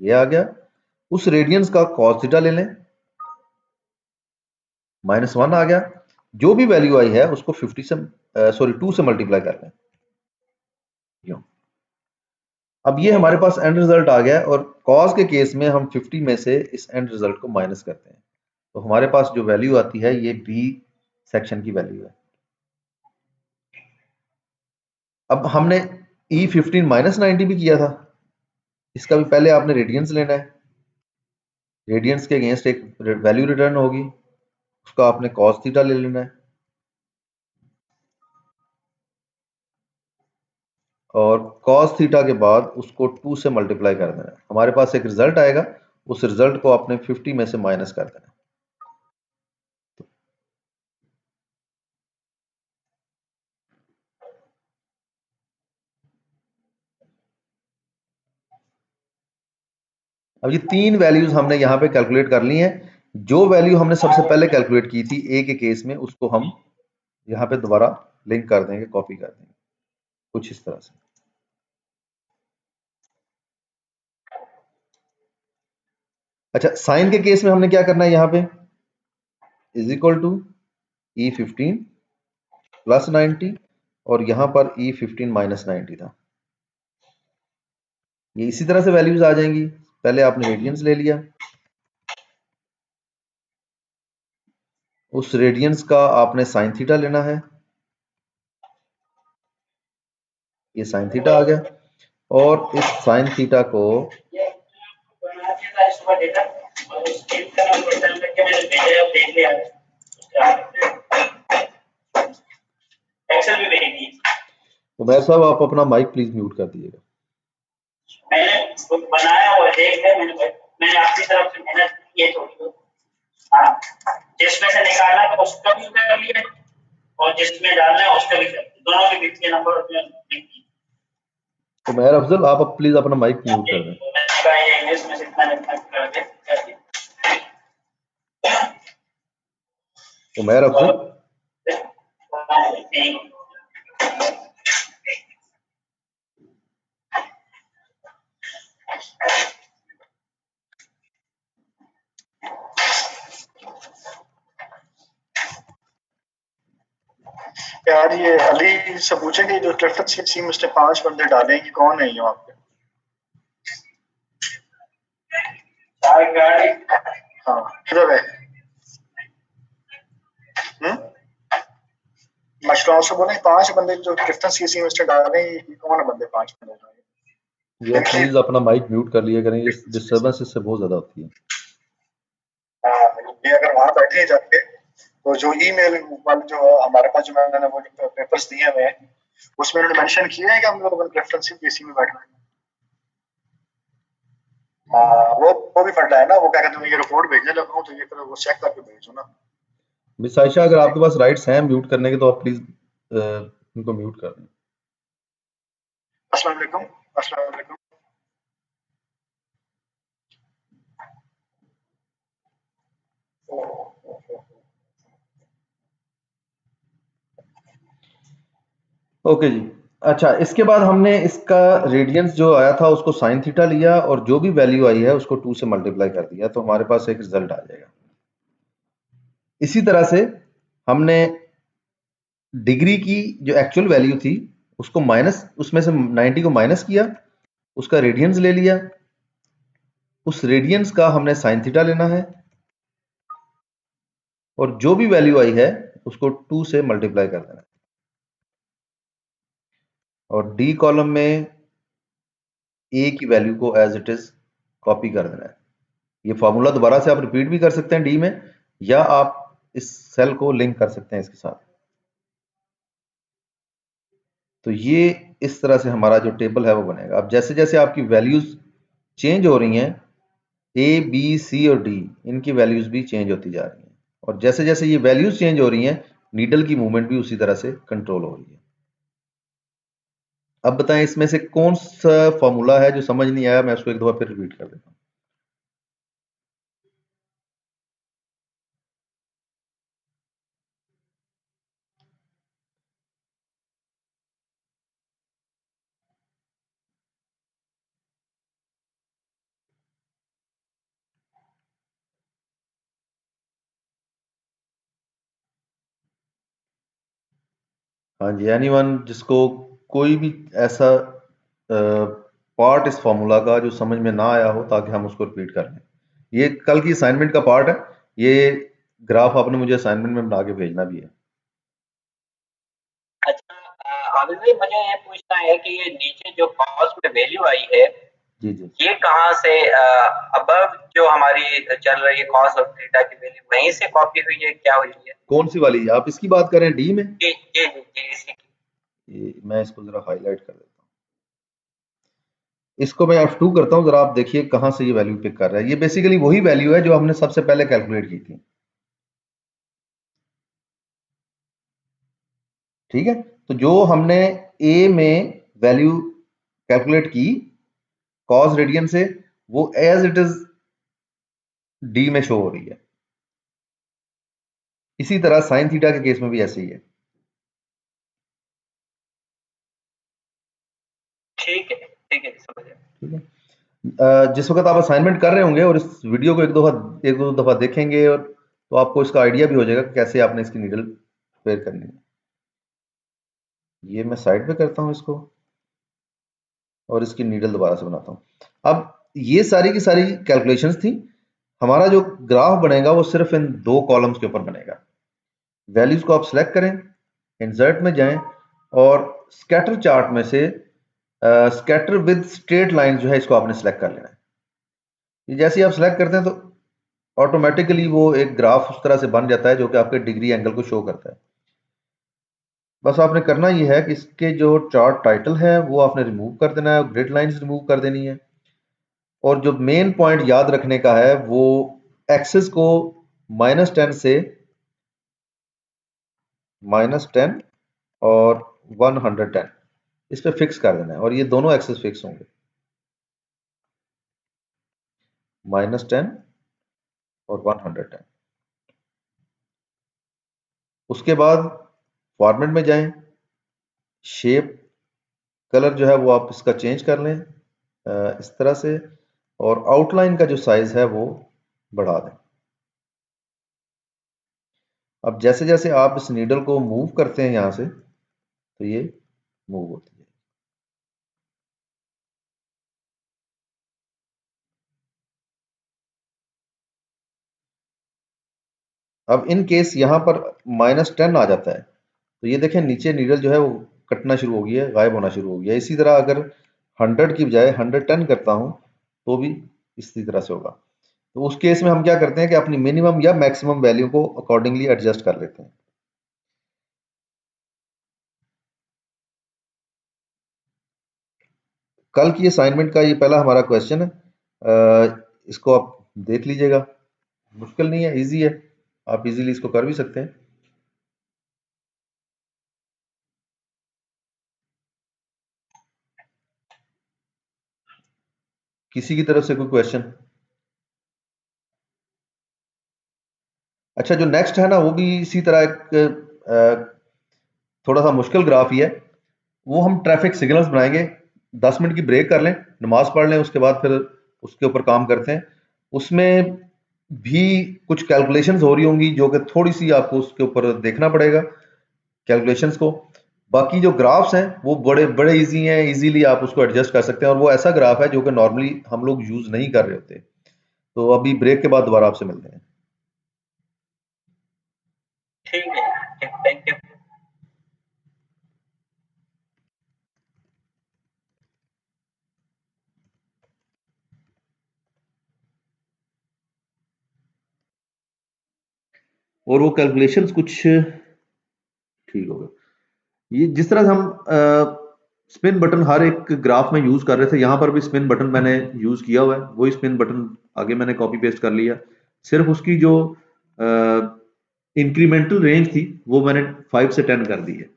ये आ गया, उस रेडियंस का cos थीटा ले लें, -1 आ गया, जो भी वैल्यू आई है उसको 50 से 2 से मल्टीप्लाई कर लें, यूं। अब ये हमारे पास एंड रिजल्ट आ गया और cos के केस में हम 50 में से इस एंड रिजल्ट को माइनस करते हैं, तो हमारे पास जो वैल्यू आती है ये बी सेक्शन की वैल्यू है। अब हमने E15 -90 भी किया था, इसका भी पहले आपने रेडियंस लेना है, रेडियंस के अगेंस्ट एक वैल्यू रिटर्न होगी, उसका आपने cos थीटा ले लेना है और cos थीटा के बाद उसको 2 से मल्टीप्लाई कर देना है। हमारे पास एक रिजल्ट आएगा, उस रिजल्ट को आपने 50 में से माइनस कर देना है। अब ये तीन वैल्यूज हमने यहाँ पे कैलकुलेट कर ली हैं। जो वैल्यू हमने सबसे पहले कैलकुलेट की थी ए के केस में, उसको हम यहाँ पे दोबारा लिंक कर देंगे, कॉपी कर देंगे कुछ इस तरह से। अच्छा, साइन के केस में हमने क्या करना है, यहाँ पे is equal to E15 plus 90 और यहाँ पर E15 माइनस 90 था। ये इसी तरह से वैल्यूज आ जाएंगी। पहले आपने रेडियंस ले लिया, उस रेडियंस का आपने साइन थीटा लेना है, ये साइन थीटा आ गया, और इस साइन थीटा को तो भाई साहब आप अपना माइक प्लीज म्यूट कर दीजिएगा। मैंने बनाया हुआ देख है, मैंने अपनी तरफ से मेहनत की है थोड़ी बहुत। हाँ, जिसमें से निकालना है उसका भी कर लिया और जिसमें डालना है उसका भी कर लिया, दोनों के बीच के नंबर उसमें लिख दिए। तो मेहर अफजल आप प्लीज अपना माइक म्यूट कर दें। इंग्लिश में इतना कर दिया। तो मेहर अफजल यार ये अली से पूछे कि जो क्लिफ्टन सीसी में उसने 5 बंदे डाले हैं कि कौन है ये वहाँ पे? हाँ किधर है? मशरूम से बोले 5 बंदे जो क्लिफ्टन सीसी में उसने डाले हैं, ये कौन है बंदे 5 बंदे? ये प्लीज अपना माइक म्यूट कर लिया करें, ये डिस्टर्बेंस इससे बहुत ज्यादा होती है। ये अगर वहाँ बैठे जाके तो जो ईमेल वाले जो हमारे पास जो मैंने वो जो पेपर्स दिए हुए हैं उसमें उन्होंने मेंशन किया है कि हम लोग रेफरेंस पीसी में बैठना है। वो भी फट है ना, वो क्या कहते हैं, ये रिपोर्ट भेजने लगा हूँ तो ये फिर वो चेक करके भेजो ना। मिस आयशा अगर आपके पास राइट्स हैं म्यूट करने के तो आप प्लीज उनको म्यूट कर दें। अस्सलाम वालेकुम। अस्सलाम वालेकुम। ओके जी। अच्छा, इसके बाद हमने इसका रेडियंस जो आया था उसको साइन थीटा लिया और जो भी वैल्यू आई है उसको 2 से मल्टीप्लाई कर दिया, तो हमारे पास एक रिजल्ट आ जाएगा। इसी तरह से हमने डिग्री की जो एक्चुअल वैल्यू थी उसको माइनस, उसमें से 90 को माइनस किया, उसका रेडियंस ले लिया, उस रेडियंस का हमने साइन थीटा लेना है और जो भी वैल्यू आई है उसको 2 से मल्टीप्लाई कर देना है और डी कॉलम में ए की वैल्यू को एज इट इज कॉपी कर देना है। ये फॉर्मूला दोबारा से आप रिपीट भी कर सकते हैं डी में, या आप इस सेल को लिंक कर सकते हैं इसके साथ। तो ये इस तरह से हमारा जो टेबल है वो बनेगा। अब जैसे जैसे आपकी वैल्यूज चेंज हो रही हैं, ए बी सी और डी, इनकी वैल्यूज भी चेंज होती जा रही हैं और जैसे जैसे ये वैल्यूज चेंज हो रही हैं नीडल की मूवमेंट भी उसी तरह से कंट्रोल हो रही है। अब बताएं इसमें से कौन सा फॉर्मूला है जो समझ नहीं आया, मैं उसको एक दफा फिर रिपीट कर देता हूं। हाँ जी, एनीवन जिसको कोई भी ऐसा पार्ट इस फॉर्मूला का जो समझ में ना आया हो, ताकि हम उसको रिपीट कर लें। ये कल की असाइनमेंट का पार्ट है। ये ग्राफ आपने मुझे असाइनमेंट में बना के भेजना भी है। अच्छा, आबिद भाई मुझे ये पूछना है कि ये नीचे जो कॉस्ट में वैल्यू आई है, जी जी, ये कहाँ से अबव जो हमारी चल रही है कॉस्ट ऑफ थीटा की वैल्यू, वहीं से कॉपी हुई है, क्या हुई है? कौन सी वाली आप इसकी बात कर रहे हैं, डी में? जी जी जी जी, इसी की। ये मैं इसको जरा हाईलाइट कर देता हूँ। इसको मैं F2 करता हूँ, जरा आप देखिए कहाँ से ये वैल्यू पिक कर रहा है। ये बेसिकली वही वैल्यू है जो हमने सबसे पहले कैलकुलेट की थी। ठीक है, तो जो हमने ए में वैल्यू कैलकुलेट की कॉस रेडियन से, वो एज इट इज डी में शो हो रही है। इसी तरह साइन थीटा के केस में भी ऐसे ही है। ठीक है ठीक है, समझ गया। ठीक है, जिस वक्त आप असाइनमेंट कर रहे होंगे और इस वीडियो को एक दो दफा देखेंगे, और तो आपको इसका आइडिया भी हो जाएगा कि कैसे आपने इसकी नीडल प्रिपेयर करनी है। ये मैं साइड पे करता हूं इसको, और इसकी नीडल दोबारा से बनाता हूं। अब ये सारी की सारी कैलकुलेशंस थी। हमारा जो ग्राफ बनेगा वो सिर्फ इन दो कॉलम्स के ऊपर बनेगा। वैल्यूज को आप सिलेक्ट करें, इंसर्ट में जाएं, और स्कैटर चार्ट में से स्कैटर विद स्ट्रेट लाइन जो है, इसको आपने सिलेक्ट कर लेना है। ये जैसे ही आप सिलेक्ट करते हैं तो ऑटोमेटिकली वो एक ग्राफ उस तरह से बन जाता है जो कि आपके डिग्री एंगल को शो करता है। बस आपने करना ये है कि इसके जो चार्ट टाइटल है वो आपने रिमूव कर देना है, ग्रिड लाइंस रिमूव कर देनी है, और जो मेन पॉइंट याद रखने का है वो एक्सिस को -10 से -10 और 110 इस पे फिक्स कर देना है, और ये दोनों एक्सिस फिक्स होंगे, -10 और 110। उसके बाद फॉर्मेट में जाएं, शेप कलर जो है वो आप इसका चेंज कर लें इस तरह से, और आउटलाइन का जो साइज है वो बढ़ा दें। अब जैसे जैसे आप इस नीडल को मूव करते हैं यहां से, तो ये मूव होती है। अब इन केस यहां पर -10 आ जाता है, तो ये देखें नीचे नीडल जो है वो कटना शुरू हो गई है, गायब होना शुरू हो गया है। इसी तरह अगर 100 की बजाय 110 करता हूं तो भी इसी तरह से होगा। तो उस केस में हम क्या करते हैं कि अपनी मिनिमम या मैक्सिमम वैल्यू को अकॉर्डिंगली एडजस्ट कर लेते हैं। कल की असाइनमेंट का ये पहला हमारा क्वेश्चन है, इसको आप देख लीजिएगा। मुश्किल नहीं है, इजी है, आप इजीली इसको कर भी सकते हैं। किसी की तरफ से कोई क्वेश्चन? अच्छा, जो नेक्स्ट है ना वो भी इसी तरह एक थोड़ा सा मुश्किल ग्राफ ही है। वो हम ट्रैफिक सिग्नल्स बनाएंगे, 10 मिनट की ब्रेक कर लें, नमाज पढ़ लें, उसके बाद फिर उसके ऊपर काम करते हैं। उसमें भी कुछ कैलकुलेशंस हो रही होंगी जो कि थोड़ी सी आपको उसके ऊपर देखना पड़ेगा कैलकुलेशंस को। बाकी जो ग्राफ्स हैं वो बड़े बड़े इजी हैं, इजीली आप उसको एडजस्ट कर सकते हैं, और वो ऐसा ग्राफ है जो कि नॉर्मली हम लोग यूज नहीं कर रहे होते। तो अभी ब्रेक के बाद दोबारा आपसे मिलते हैं। ठीक है, ठीक, थैंक यू। और वो कैलकुलेशंस कुछ ठीक होगा। ये जिस तरह से हम स्पिन बटन हर एक ग्राफ में यूज कर रहे थे, यहाँ पर भी स्पिन बटन मैंने यूज किया हुआ है। वही स्पिन बटन आगे मैंने कॉपी पेस्ट कर लिया, सिर्फ उसकी जो इंक्रीमेंटल रेंज थी वो मैंने 5 से 10 कर दी है।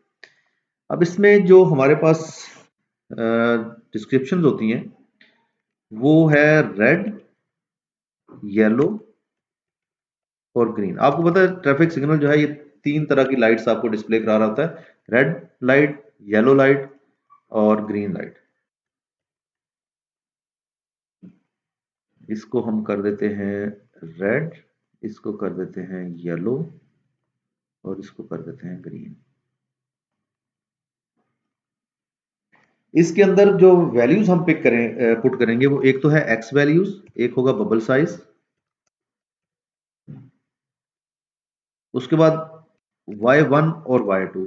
अब इसमें जो हमारे पास डिस्क्रिप्शन होती हैं वो है रेड, येलो और ग्रीन। आपको पता है ट्रैफिक सिग्नल जो है ये 3 तरह की लाइट्स आपको डिस्प्ले करा रहा होता है, रेड लाइट, येलो लाइट और ग्रीन लाइट। इसको हम कर देते हैं रेड, इसको कर देते हैं येलो और इसको कर देते हैं ग्रीन। इसके अंदर जो वैल्यूज हम पुट करेंगे वो एक तो है एक्स वैल्यूज, एक होगा बबल साइज, उसके बाद y1 और y2।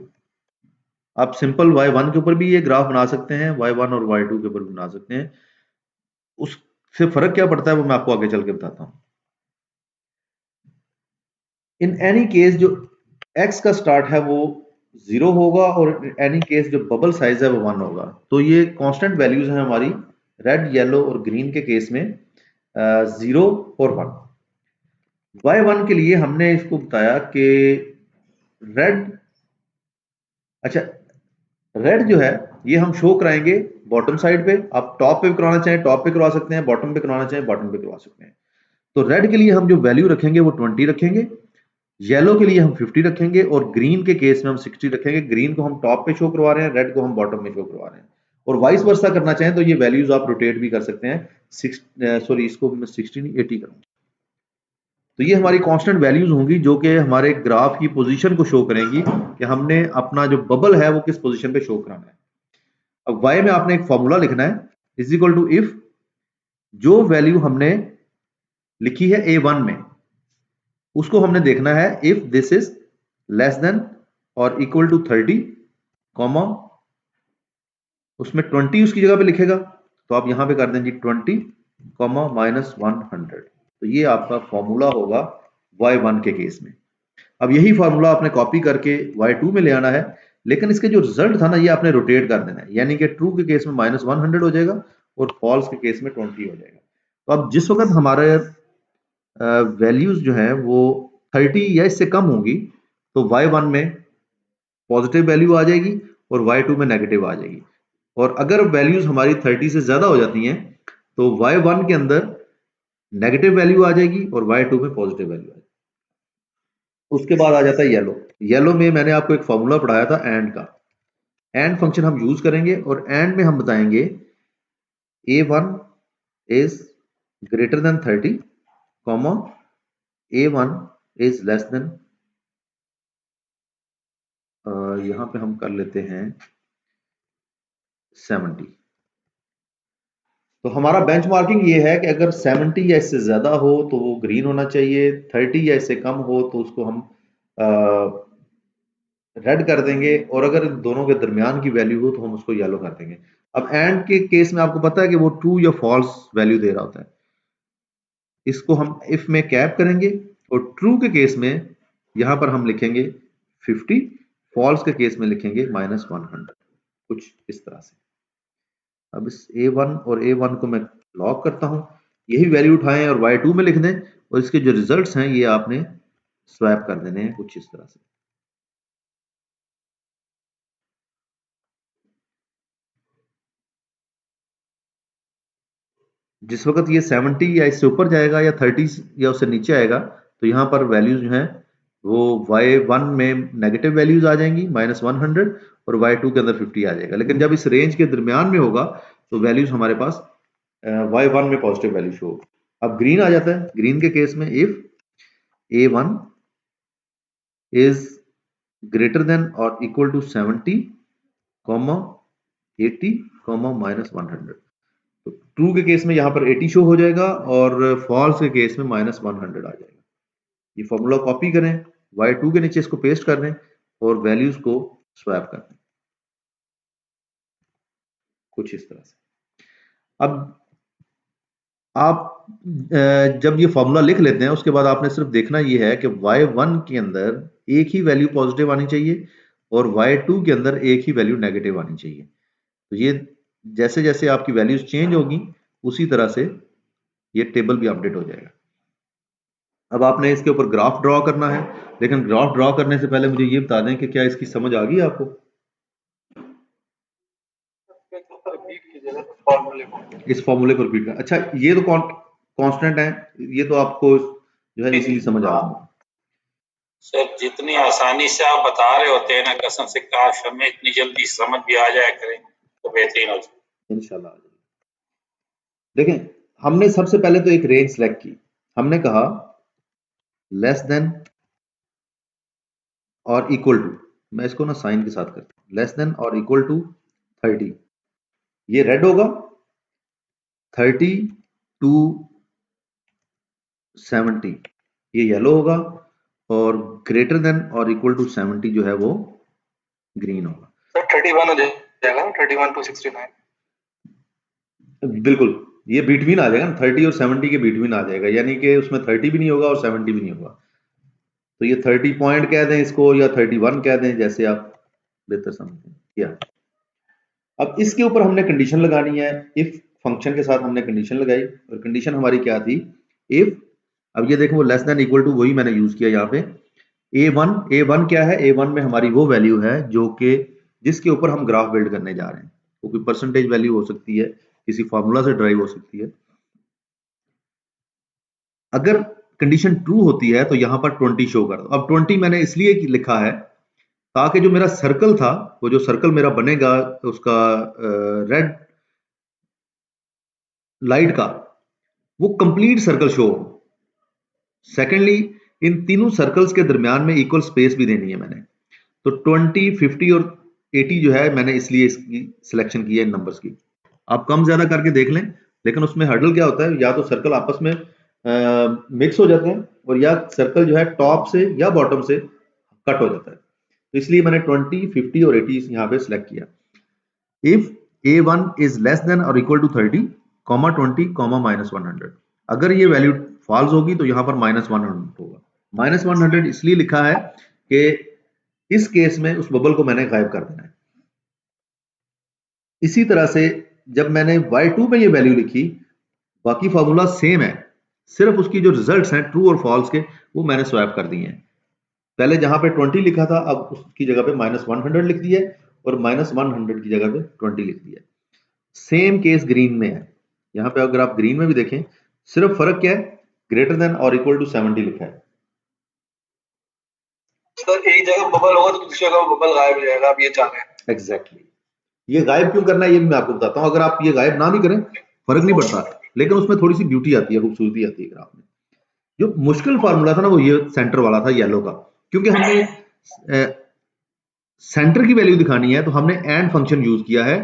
आप सिंपल y1 के ऊपर भी ये ग्राफ बना सकते हैं, y1 और y2 के ऊपर भी बना सकते हैं। उससे फर्क क्या पड़ता है वो मैं आपको आगे चल के बताता हूं। इन एनी केस जो x का स्टार्ट है वो 0 होगा और एनी केस जो बबल साइज है वो 1 होगा। तो ये कांस्टेंट वैल्यूज हैं हमारी रेड, येलो और ग्रीन के केस में 0 और 1। y1 के लिए हमने इसको बताया कि रेड, अच्छा रेड जो है ये हम शो कराएंगे बॉटम साइड पे। आप टॉप पे करवाना चाहें टॉप पे करवा सकते हैं, बॉटम पे करवाना चाहें बॉटम पे करवा सकते हैं। तो रेड के लिए हम जो वैल्यू रखेंगे वो 20 रखेंगे, येलो के लिए हम 50 रखेंगे और ग्रीन के केस में हम 60 रखेंगे। ग्रीन को हम टॉप पे शो करवा रहे हैं, रेड को हम बॉटम में शो करवा रहे हैं। और वाइस वर्सा करना चाहें तो ये वैल्यूज आप रोटेट भी कर सकते हैं। सॉरी, इसको मैं 60 नहीं 80 करूंगा। तो ये हमारी कांस्टेंट वैल्यूज होंगी जो कि हमारे ग्राफ की पोजीशन को शो करेंगी कि हमने अपना जो बबल है वो किस पोजीशन पे शो कराना है। अब y में आपने एक फॉर्मूला लिखना है, इज इक्वल टू इफ जो वैल्यू हमने लिखी है a1 में उसको हमने देखना है if this is less than और इक्वल टू 30, कॉमा उसमें 20 उसकी जगह पे लिखेगा। तो आप यहां पे कर दें जी 20, कॉमा -100। तो ये आपका फॉर्मूला होगा y1 के केस में। अब यही फॉर्मूला आपने कॉपी करके y2 में ले आना है, लेकिन इसके जो रिजल्ट था ना ये आपने रोटेट कर देना है, यानी कि ट्रू के केस में -100 हो जाएगा और फॉल्स के केस में 20 हो जाएगा। तो अब जिस वक्त हमारे वैल्यूज जो है वो 30 या इससे कम होंगी तो y1 में पॉजिटिव वैल्यू आ जाएगी और y2 में नेगेटिव आ जाएगी। और अगर वैल्यूज हमारी 30 से ज्यादा हो जाती हैं तो y1 के अंदर नेगेटिव वैल्यू आ जाएगी और y2 में पॉजिटिव वैल्यू आ जाएगी। उसके बाद आ जाता है येलो। येलो में मैंने आपको एक फॉर्मूला पढ़ाया था एंड का। एंड फंक्शन हम यूज करेंगे और एंड में हम बताएंगे a1 is greater than 30, comma a1 is less than, यहां पे हम कर लेते हैं 70। तो हमारा बेंचमार्किंग ये है कि अगर 70 या इससे ज्यादा हो तो वो ग्रीन होना चाहिए, 30 या इससे कम हो तो उसको हम रेड कर देंगे, और अगर दोनों के दरमियान की वैल्यू हो तो हम उसको येलो कर देंगे। अब एंड के केस में आपको पता है कि वो ट्रू या फॉल्स वैल्यू दे रहा होता है। इसको हम इफ में कैप करेंगे और ट्रू के केस में यहां पर हम लिखेंगे 50, फॉल्स के केस में लिखेंगे -100, कुछ इस तरह से। अब इस a1 और a1 को मैं लॉक करता हूं, यही वैल्यू उठाएं और y2 में लिख दें और इसके जो रिजल्ट्स हैं ये आपने स्वैप कर देने हैं कुछ इस तरह से। जिस वक्त ये 70 या इससे ऊपर जाएगा या 30 या उससे नीचे आएगा तो यहाँ पर वैल्यूज जो हैं वो y1 में नेगेटिव वैल्यूज आ जाएंगी -100 और y2 के अंदर 50 आ जाएगा। लेकिन जब इस रेंज के दरमियान में होगा तो वैल्यूज हमारे पास y1 में पॉजिटिव वैल्यू शो होगी। अब ग्रीन आ जाता है। ग्रीन के केस में if a1 is greater than और इक्वल टू 70, कॉमा 80, कॉमा -100। तो ट्रू के केस में यहां पर 80 शो हो जाएगा और फॉल्स के केस में -100 आ जाएगा। ये फॉर्मूला कॉपी करें, y2 के नीचे इसको पेस्ट कर दें और वैल्यूज को स्वैप कर दें कुछ इस तरह से। अब आप जब ये फॉर्मूला लिख लेते हैं उसके बाद आपने सिर्फ देखना ये है कि y1 के अंदर एक ही वैल्यू पॉजिटिव आनी चाहिए और y2 के अंदर एक ही वैल्यू नेगेटिव आनी चाहिए। तो ये जैसे जैसे आपकी वैल्यूज चेंज होगी उसी तरह से ये टेबल भी अपडेट हो जाएगा। अब आपने इसके ऊपर ग्राफ ड्रॉ करना है, लेकिन ग्राफ ड्रॉ करने से पहले मुझे ये बता दें कि क्या इसकी समझ आ गई आपको? इस फॉर्मूले को रिपीट कर। अच्छा, ये तो कांस्टेंट है, ये तो आपको जो है इजीली समझ आ गई। सर जितनी आसानी से आप बता रहे होते हैं ना, कसम से काश हमें इतनी जल्दी समझ भी आ जाया करें तो बेहतरीन हो जाए इंशाल्लाह। देखें, हमने सबसे पहले तो एक रेंज सेलेक्ट की। हमने कहा लेस देन और इक्वल टू, मैं इसको ना साइन के साथ करता हूं, लेस देन और इक्वल टू 30, ये रेड होगा 30 to 70, ये येलो होगा, और ग्रेटर देन और इक्वल टू 70 जो है वो ग्रीन होगा। सर 31 हो जाएगा, 31 to 69। बिल्कुल, ये बिटवीन आ जाएगा ना, 30 और 70 के बिटवीन आ जाएगा, यानी कि उसमें 30 भी नहीं होगा और 70 भी नहीं होगा। तो ये 30 पॉइंट कह दें इसको या 31 कह दें, जैसे आप बेहतर समझें। या अब इसके ऊपर हमने कंडीशन लगानी है, इफ फंक्शन के साथ हमने कंडीशन लगाई, और कंडीशन हमारी क्या थी, इफ, अब ये देखो लेस देन इक्वल टू वही मैंने यूज किया यहाँ पे, A1 क्या है, A1 में हमारी वो वैल्यू है जो कि जिसके ऊपर हम ग्राफ बिल्ड करने जा रहे हैं, वो कोई परसेंटेज वैल्यू हो सकती है, किसी फार्मूला से ड्राइव हो सकती है। अगर कंडीशन ट्रू होती है तो यहां पर 20 शो कर दो। अब 20 मैंने इसलिए लिखा है ताकि जो मेरा सर्कल था, वो जो सर्कल मेरा बनेगा उसका रेड लाइट का, वो कंप्लीट सर्कल शो हो। सेकेंडली, इन तीनों सर्कल्स के दरमियान में इक्वल स्पेस भी देनी है मैंने, तो 20, 50 और 80 जो है मैंने इसलिए इसकी सिलेक्शन की है इन नंबर्स की। आप कम ज्यादा करके देख लें, लेकिन उसमें हर्डल क्या होता है, या तो सर्कल आपस में मिक्स हो जाते हैं, और या सर्कल जो है टॉप से या बॉटम से कट हो जाता है। तो इसलिए मैंने 20, 50 और 80 यहाँ पे सिलेक्ट किया। If A1 is less than और इक्वल टू 30, (20, -100), अगर ये वैल्यू फॉल्स होगी तो यहाँ पर -100 होगा। -100 इसलिए लिखा है कि इस केस में उस बबल को मैंने गायब कर देना है। इसी तरह से जब मैंने Y2 में ये वैल्यू लिखी, बाकी फार्मूला सेम है, सिर्फ उसकी जो रिजल्ट्स हैं ट्रू और फॉल्स के, वो मैंने स्वैप कर दिए हैं। पहले जहां पे 20 लिखा था, अब उसकी जगह पे -100 लिख दिया है, और -100 की जगह पे 20 लिख दिया है। सेम केस ग्रीन में है। यहाँ पे अगर आप ग्रीन में भी देखें, सिर्फ फर्क क्या है, ग्रेटर देन और इक्वल टू 70 लिखा है। सर एक जगह बबल होगा तो दूसरी जगह बबल गायब हो जाएगा, आप ये चाह रहे हैं? एग्जैक्टली। ये गायब क्यों करना है ये भी मैं आपको बताता हूँ। अगर आप ये गायब ना भी करें फर्क नहीं पड़ता, लेकिन उसमें थोड़ी सी ब्यूटी आती है, खूबसूरती आती है ग्राफ में। जो मुश्किल फार्मूला था ना, वो ये सेंटर वाला था, येलो का, क्योंकि हमने सेंटर की वैल्यू दिखानी है, तो हमने एंड फंक्शन यूज किया है।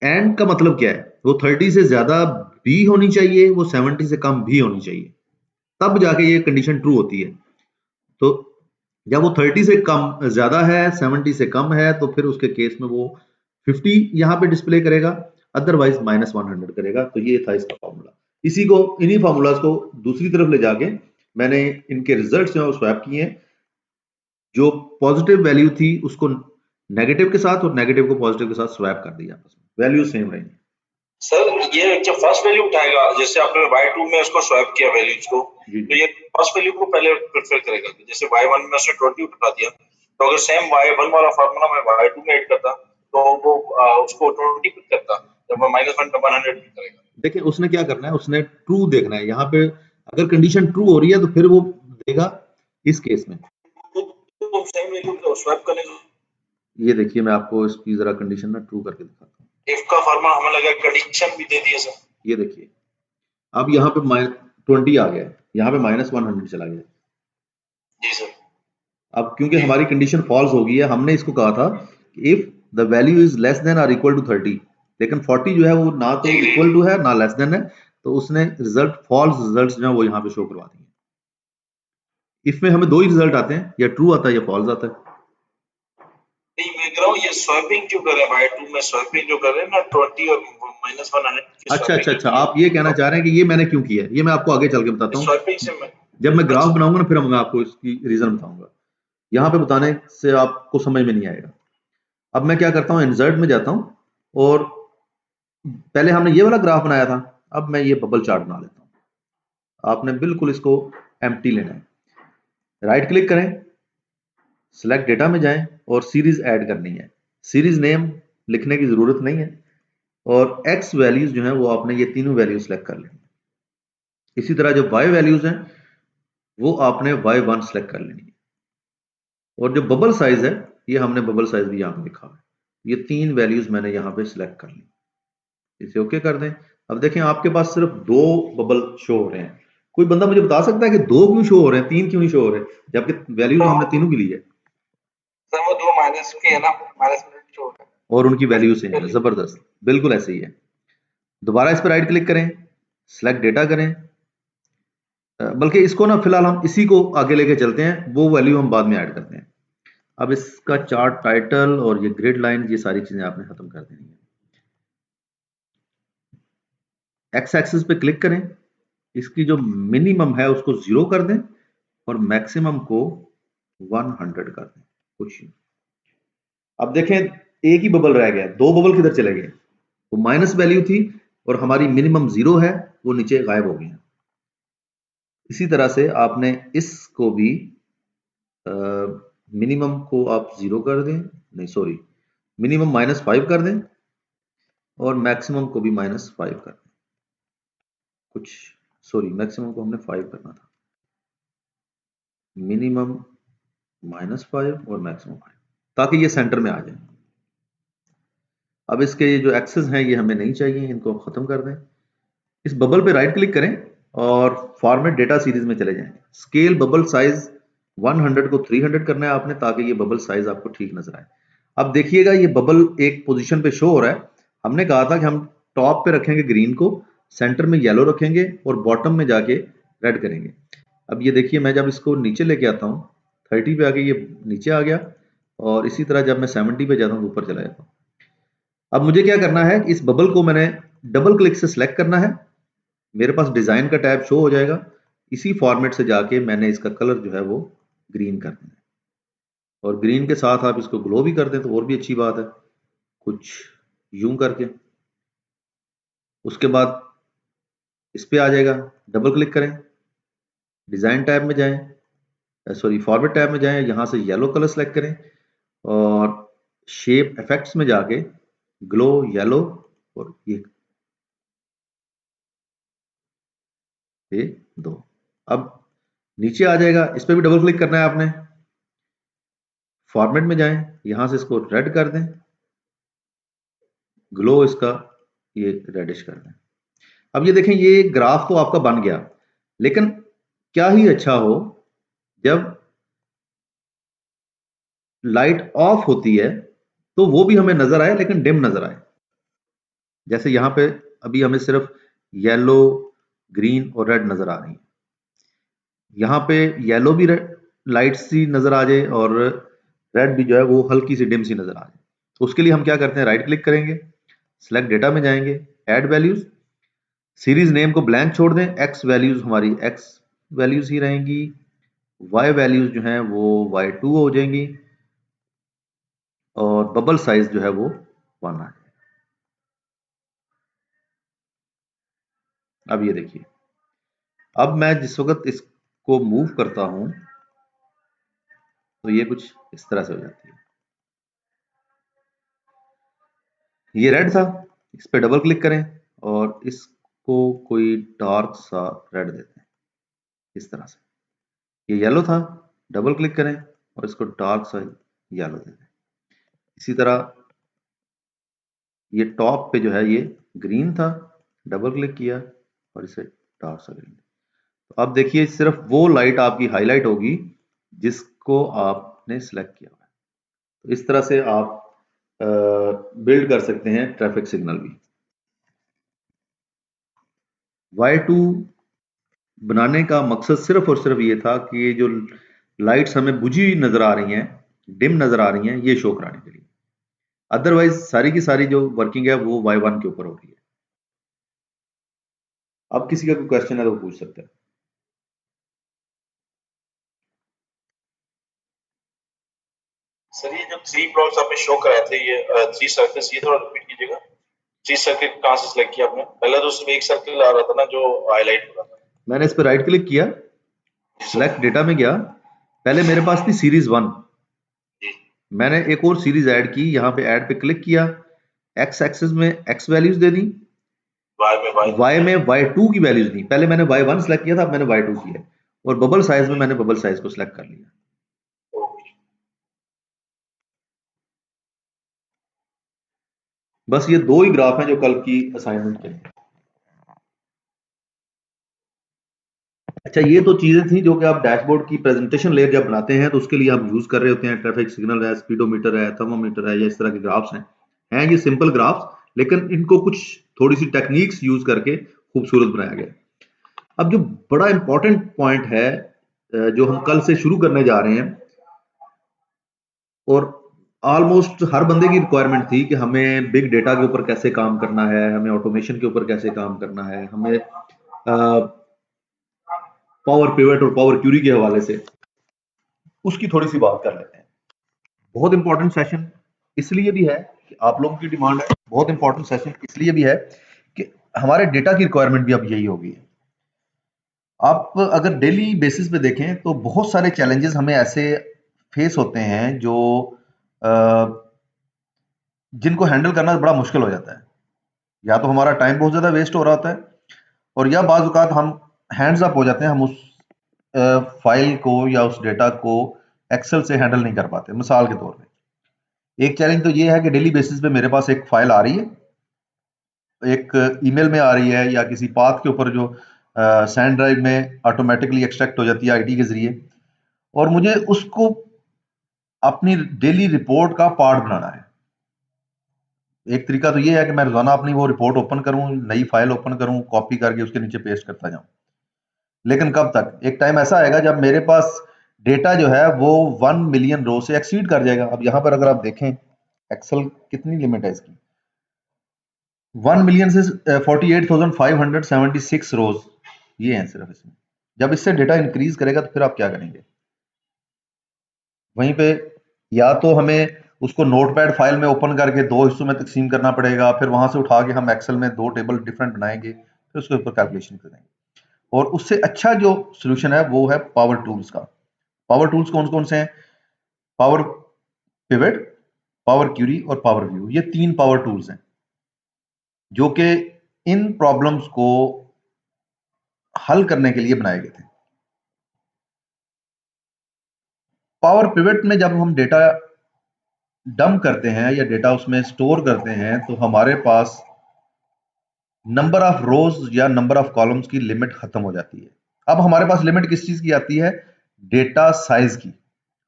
एंड का मतलब क्या है, वो 30 से ज्यादा भी होनी चाहिए, वो 70 से कम भी होनी चाहिए, तब जाके ये कंडीशन ट्रू होती है। तो जब वो 30 से कम ज्यादा है, 70 से कम है, तो फिर उसके केस में वो 50 यहाँ पे डिस्प्ले करेगा, अदरवाइज -100 करेगा। तो ये था इसका फॉर्मूला। इसी को, इन्हीं फॉर्मूलाज को दूसरी तरफ ले जाके मैंने इनके रिजल्ट्स जो है स्वैप किए हैं। जो पॉजिटिव वैल्यू थी उसको नेगेटिव के साथ, और नेगेटिव को पॉजिटिव के साथ स्वैप कर दिया, आपस में वैल्यू सेम रहेंगी। सर ये जब फर्स्ट वैल्यू उठाएगा, जैसे आपने Y2 में उसको स्वैप किया वैल्यूज को, तो ये फर्स्ट वैल्यू को पहले प्रेफर करेगा। जैसे Y1 में उसने 20 उठा दिया, तो अगर सेम Y1 वाला फार्मूला मैं Y2 में ऐड करता तो वो उसको 20 पिक करता, जब मैं -100 पिक करेगा। देखिए उसने क्या करना है, उसने ट्रू देखना है। यहाँ पे अगर कंडीशन ट्रू हो रही है तो फिर वो देगा इस केस में। तो सेम वैल्यू स्वैप करने, ये देखिए मैं आपको इसकी जरा कंडीशन ना ट्रू करके दिखाता हूँ। इफ का फार्मूला हमें लगा कंडीशन भी दे दिया सर। ये देखिए अब यहाँ पे -20 आ गया, यहाँ पे -100 चला गया। जी सर। अब क्योंकि हमारी कंडीशन फॉल्स हो गई है, हमने इसको कहा था if the value is less than और इक्वल टू 30, लेकिन 40 जो है वो ना तो इक्वल टू है ना लेस देन है, तो उसने रिजल्ट फॉल्स रिजल्ट्स जो है वो यहाँ पे शो करवा दिए। इसमें हमें दो ही रिजल्ट आते हैं, या ट्रू आता है या फॉल्स आता है। नहीं मैं कह रहा हूँ ये स्वैपिंग क्यों कर रहे हैं, Y2 में स्वैपिंग जो कर रहे हैं ना 20 और -100। अच्छा, आप ये कहना चाह रहे हैं कि ये मैंने क्यों किया है, ये मैं आपको आगे चल के बताता हूँ। स्वैपिंग से जब मैं ग्राफ बनाऊंगा ना, फिर मैं आपको इसकी रीजन बताऊंगा। यहाँ पे बताने से आपको समझ में नहीं आएगा। अब मैं क्या करता हूँ, इंसर्ट में जाता हूँ, और पहले हमने ये वाला ग्राफ बनाया था, अब मैं ये बबल चार्ट बना लेता हूँ। आपने बिल्कुल इसको एम्प्टी लेना है, राइट क्लिक करें, सिलेक्ट डेटा में जाएं, और सीरीज ऐड करनी है। सीरीज नेम लिखने की जरूरत नहीं है, और एक्स वैल्यूज जो है वो आपने ये तीनों वैल्यूज सेलेक्ट कर लेनी है। इसी तरह जो वाई वैल्यूज हैं वो आपने Y1 सेलेक्ट कर लेनी है, और जो बबल साइज है ये हमने बबल साइज भी यहाँ पे लिखा है। ये तीन वैल्यूज मैंने यहाँ पे सिलेक्ट कर ली, इसे ओके कर दें। अब देखें आपके पास सिर्फ 2 बबल शो हो रहे हैं। कोई बंदा मुझे बता सकता है कि 2 क्यों शो हो रहे हैं, 3 क्यों नहीं शो हो रहे, जबकि वैल्यूज हमने तीनों की ली है। सर वो 2 माइनस की है ना, -100 शो हो रहा है। और उनकी वैल्यू सेम है। जबरदस्त, बिल्कुल ऐसे ही है। दोबारा इस पर राइट क्लिक करें, सिलेक्ट डेटा करें, बल्कि इसको ना फिलहाल हम इसी को आगे लेके चलते हैं, वो वैल्यू हम बाद में ऐड करते हैं। अब इसका चार्ट टाइटल और ये ग्रिड लाइन, ये सारी चीजें आपने खत्म कर देनी है। एक्स एक्सिस पे क्लिक करें, इसकी जो मिनिमम है उसको 0 कर दें और मैक्सिमम को 100 कर दें, कुछ। अब देखें एक ही बबल रह गया, 2 बबल किधर चले गए? वो माइनस वैल्यू थी और हमारी मिनिमम 0 है, वो नीचे गायब हो गई है। इसी तरह से आपने इसको भी मिनिमम को आप 0 कर दें, नहीं सॉरी, मिनिमम -5 कर दें और मैक्सिमम को भी -5 कर दें, कुछ सॉरी, मैक्सिमम को हमने 5 करना था, मिनिमम -5 और मैक्सिमम 5, ताकि ये सेंटर में आ जाए। अब इसके ये जो एक्सेस हैं ये हमें नहीं चाहिए, इनको खत्म कर दें। इस बबल पे राइट क्लिक करें और फॉर्मेट डेटा सीरीज में चले जाएं। स्केल बबल साइज 100 को 300 करना है आपने, ताकि ये बबल साइज आपको ठीक नजर आए। अब देखिएगा ये बबल एक पोजीशन पे शो हो रहा है। हमने कहा था कि हम टॉप पे रखेंगे ग्रीन को, सेंटर में येलो रखेंगे और बॉटम में जाके रेड करेंगे। अब ये देखिए, मैं जब इसको नीचे लेके आता हूँ 30 पे आके ये नीचे आ गया, और इसी तरह जब मैं 70 पे जाता हूँ तो ऊपर चला जाता हूँ। अब मुझे क्या करना है, इस बबल को मैंने डबल क्लिक से सिलेक्ट करना है, मेरे पास डिजाइन का टैब शो हो जाएगा। इसी फॉर्मेट से जाके मैंने इसका कलर जो है वो ग्रीन कर देना है, और ग्रीन के साथ आप इसको ग्लो भी कर दें तो और भी अच्छी बात है, कुछ यूं करके। उसके बाद इस पे आ जाएगा, डबल क्लिक करें, डिजाइन टैब में जाएं, सॉरी फॉर्मेट टैब में जाएं, यहां से येलो कलर सेलेक्ट करें और शेप इफेक्ट्स में जाके ग्लो येलो, और ये 2। अब नीचे आ जाएगा, इस पे भी डबल क्लिक करना है आपने, फॉर्मेट में जाएं, यहां से इसको रेड कर दें, ग्लो इसका ये रेडिश कर दें। अब ये देखें, ये ग्राफ तो आपका बन गया, लेकिन क्या ही अच्छा हो जब लाइट ऑफ होती है तो वो भी हमें नजर आए, लेकिन डिम नजर आए। जैसे यहां पे अभी हमें सिर्फ येलो, ग्रीन और रेड नजर आ रही है, यहां पे येलो भी लाइट सी नजर आ जाए और रेड भी जो है वो हल्की सी डिम सी नजर आ जाए। तो उसके लिए हम क्या करते हैं, राइट क्लिक करेंगे, सिलेक्ट डेटा में जाएंगे, ऐड वैल्यूज, सीरीज नेम को ब्लैंक छोड़ दें, एक्स वैल्यूज हमारी एक्स वैल्यूज ही रहेंगी, वाई वैल्यूज जो हैं वो y2 हो जाएंगी, और बबल साइज जो है वो 1 आ जाएगा। अब ये देखिए, अब मैं जिस वक्त इसको मूव करता हूं तो ये कुछ इस तरह से हो जाती है। ये रेड था, इस पे डबल क्लिक करें और इसको कोई डार्क सा रेड देते हैं, इस तरह से। ये येलो था, डबल क्लिक करें और इसको डार्क सा येलो देते हैं। इसी तरह ये टॉप पे जो है ये ग्रीन था, डबल क्लिक किया और इसे डार्क सा ग्रीन। तो अब देखिए, सिर्फ वो लाइट आपकी हाईलाइट होगी जिसको आपने सिलेक्ट किया हुआ है। तो इस तरह से आप बिल्ड कर सकते हैं ट्रैफिक सिग्नल भी। Y2 बनाने का मकसद सिर्फ और सिर्फ ये था कि ये जो लाइट्स हमें बुझी हुई नजर आ रही हैं, डिम नजर आ रही हैं, ये शो कराने के लिए। अदरवाइज सारी की सारी जो वर्किंग है वो Y1 के ऊपर हो रही है। अब किसी का कोई क्वेश्चन है तो पूछ सकते हैं। सर ये जो 3 ब्लॉक्स आपने शो कराए थे, ये 3 सर्कल्स, ये थोड़ा रिपीट कीजिएगा। 3 सर्कल कहाँ से सिलेक्ट किया आपने? पहले तो उसमें एक सर्कल आ रहा था ना जो हाईलाइट हो रहा था। मैंने इस पर राइट क्लिक किया, सिलेक्ट डेटा में गया, पहले मेरे पास थी सीरीज 1, मैंने एक और सीरीज ऐड की, यहाँ पे ऐड पे क्लिक किया, एक्स एक्सिस में एक्स वैल्यूज दे दी, वाई में y2 की वैल्यूज दी। पहले मैंने y1 सेलेक्ट किया था, अब मैंने y2 किया, और बबल साइज में मैंने बबल साइज को सिलेक्ट कर लिया। बस ये 2 ही ग्राफ हैं जो कल की असाइनमेंट के। अच्छा, ये तो चीजें थी जो कि आप डैशबोर्ड की प्रेजेंटेशन लेयर जब बनाते हैं तो उसके लिए आप यूज कर रहे होते हैं। ट्रैफिक सिग्नल है, स्पीडोमीटर है, थर्मोमीटर है, या इस तरह के ग्राफ्स हैं। हैं ये सिंपल ग्राफ्स, लेकिन इनको कुछ थोड़ी सी टेक्निक्स यूज करके खूबसूरत बनाया गया। अब जो बड़ा इंपॉर्टेंट पॉइंट है जो हम कल से शुरू करने जा रहे हैं, और ऑलमोस्ट हर बंदे की रिक्वायरमेंट थी कि हमें बिग डेटा के ऊपर कैसे काम करना है, हमें ऑटोमेशन के ऊपर कैसे काम करना है, हमें पावर पिवट और पावर क्यूरी के हवाले से उसकी थोड़ी सी बात कर लेते हैं। बहुत इंपॉर्टेंट सेशन इसलिए भी है कि आप लोगों की डिमांड है, बहुत इंपॉर्टेंट सेशन इसलिए भी है कि हमारे डेटा की रिक्वायरमेंट भी अब यही होगी। आप अगर डेली बेसिस पे देखें तो बहुत सारे चैलेंजेस हमें ऐसे फेस होते हैं जो जिनको हैंडल करना बड़ा मुश्किल हो जाता है। या तो हमारा टाइम बहुत ज़्यादा वेस्ट हो रहा होता है, और या बाज़ औक़ात हम हैंड्स अप हो जाते हैं, हम उस फाइल को या उस डेटा को एक्सेल से हैंडल नहीं कर पाते। मिसाल के तौर पे एक चैलेंज तो ये है कि डेली बेसिस पे मेरे पास एक फाइल आ रही है, एक ईमेल में आ रही है या किसी पाथ के ऊपर जो सैंड ड्राइव में ऑटोमेटिकली एक्सट्रैक्ट हो जाती है आईटी के ज़रिए, और मुझे उसको अपनी डेली रिपोर्ट का पार्ट बनाना है। एक तरीका तो ये है कि मैं रोजाना अपनी वो रिपोर्ट ओपन करूं, नई फाइल ओपन करूं, कॉपी करके उसके नीचे पेस्ट करता जाऊं। लेकिन कब तक? एक टाइम ऐसा आएगा जब मेरे पास डेटा जो है वो 1 मिलियन रो से एक्सीड कर जाएगा। अब यहां पर अगर आप देखें एक्सेल कितनी लिमिट है इसकी, 1 मिलियन से 48,576 रोज ये हैं सिर्फ इसमें। जब इससे डेटा इंक्रीज करेगा तो फिर आप क्या करेंगे? वहीं पे या तो हमें उसको नोटपैड फाइल में ओपन करके 2 हिस्सों में तकसीम करना पड़ेगा, फिर वहां से उठा के हम एक्सेल में 2 टेबल डिफरेंट बनाएंगे, फिर उसके ऊपर कैलकुलेशन करेंगे। और उससे अच्छा जो सोल्यूशन है वो है पावर टूल्स का। पावर टूल्स कौन कौन से हैं? पावर पिवट, पावर क्यूरी और पावर व्यू, ये 3 पावर टूल्स हैं जो कि इन प्रॉब्लम्स को हल करने के लिए बनाए गए थे। पावर पिवट में जब हम डेटा डंप करते हैं या डेटा उसमें स्टोर करते हैं तो हमारे पास नंबर ऑफ रोज या नंबर ऑफ कॉलम्स की लिमिट खत्म हो जाती है। अब हमारे पास लिमिट किस चीज की आती है? डेटा साइज की।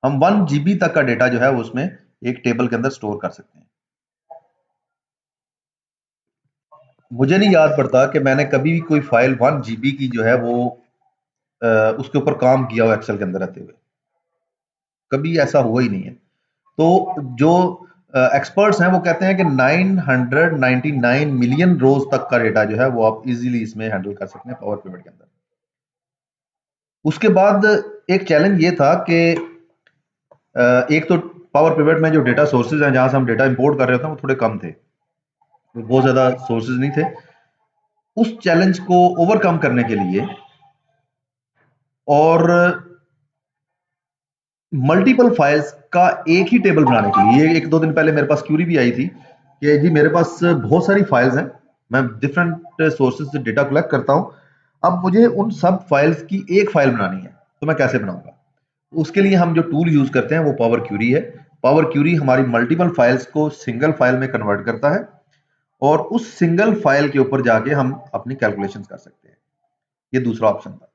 हम 1 GB तक का डेटा जो है उसमें एक टेबल के अंदर स्टोर कर सकते हैं। मुझे नहीं याद पड़ता कि मैंने कभी भी कोई फाइल 1 GB की जो है वो उसके ऊपर काम किया हो एक्सेल के अंदर रहते हुए, कभी ऐसा हुआ ही नहीं है। तो जो एक्सपर्ट्स हैं वो कहते हैं कि 999 मिलियन रोज तक का डेटा जो है वो आप इजीली इसमें हैंडल कर सकते हैं पावर पिवट के अंदर। उसके बाद एक चैलेंज ये था कि एक तो पावर पिवट में जो डेटा सोर्सेज हैं जहां से हम डेटा इंपोर्ट कर रहे होते हैं वो थोड़े कम थे, बहुत ज्यादा सोर्सेज नहीं थे। उस चैलेंज को ओवरकम करने के लिए और मल्टीपल फाइल्स का एक ही टेबल बनाने के लिए, ये 1-2 दिन पहले मेरे पास क्यूरी भी आई थी कि जी मेरे पास बहुत सारी फाइल्स हैं, मैं डिफरेंट सोर्सेज से डेटा कलेक्ट करता हूं, अब मुझे उन सब फाइल्स की एक फाइल बनानी है, तो मैं कैसे बनाऊंगा? उसके लिए हम जो टूल यूज करते हैं वो पावर क्यूरी है। पावर क्यूरी हमारी मल्टीपल फाइल्स को सिंगल फाइल में कन्वर्ट करता है और उस सिंगल फाइल के ऊपर जाके हम अपनी कैलकुलेशन कर सकते हैं। ये दूसरा ऑप्शन था।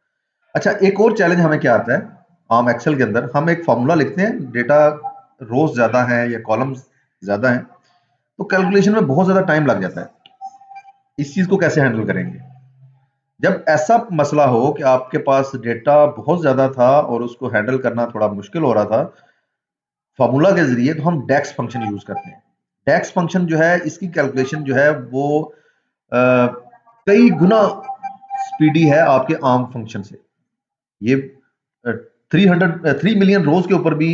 अच्छा, एक और चैलेंज हमें क्या आता है आम एक्सेल के अंदर, हम एक फॉर्मूला लिखते हैं, डेटा रोज ज्यादा है या कॉलम्स ज्यादा हैं, तो कैलकुलेशन में बहुत ज्यादा टाइम लग जाता है। इस चीज को कैसे हैंडल करेंगे? जब ऐसा मसला हो कि आपके पास डेटा बहुत ज्यादा था और उसको हैंडल करना थोड़ा मुश्किल हो रहा था फॉर्मूला के जरिए, तो हम डेक्स फंक्शन यूज करते हैं। डेक्स फंक्शन जो है इसकी कैलकुलेशन जो है वो कई गुना स्पीडी है आपके आम फंक्शन से। ये 3 मिलियन रोज के ऊपर भी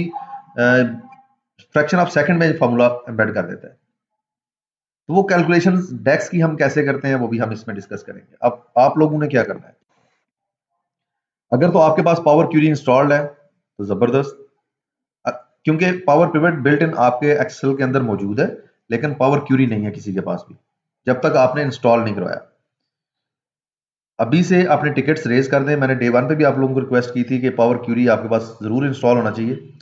फ्रैक्शन ऑफ सेकंड में फॉर्मूला एम्बेड कर देता है। तो वो कैलकुलेशंस डेक्स की हम कैसे करते हैं वो भी हम इसमें डिस्कस करेंगे। अब आप लोगों ने क्या करना है, अगर तो आपके पास पावर क्यूरी इंस्टॉल्ड है तो जबरदस्त, क्योंकि पावर पिवट बिल्ट इन आपके एक्सेल के अंदर मौजूद है, लेकिन पावर क्यूरी नहीं है किसी के पास भी जब तक आपने इंस्टॉल नहीं करवाया। अभी से अपने टिकट्स रेज कर दें। मैंने डे 1 पे भी आप लोगों को रिक्वेस्ट की थी कि पावर क्यूरी आपके पास जरूर इंस्टॉल होना चाहिए।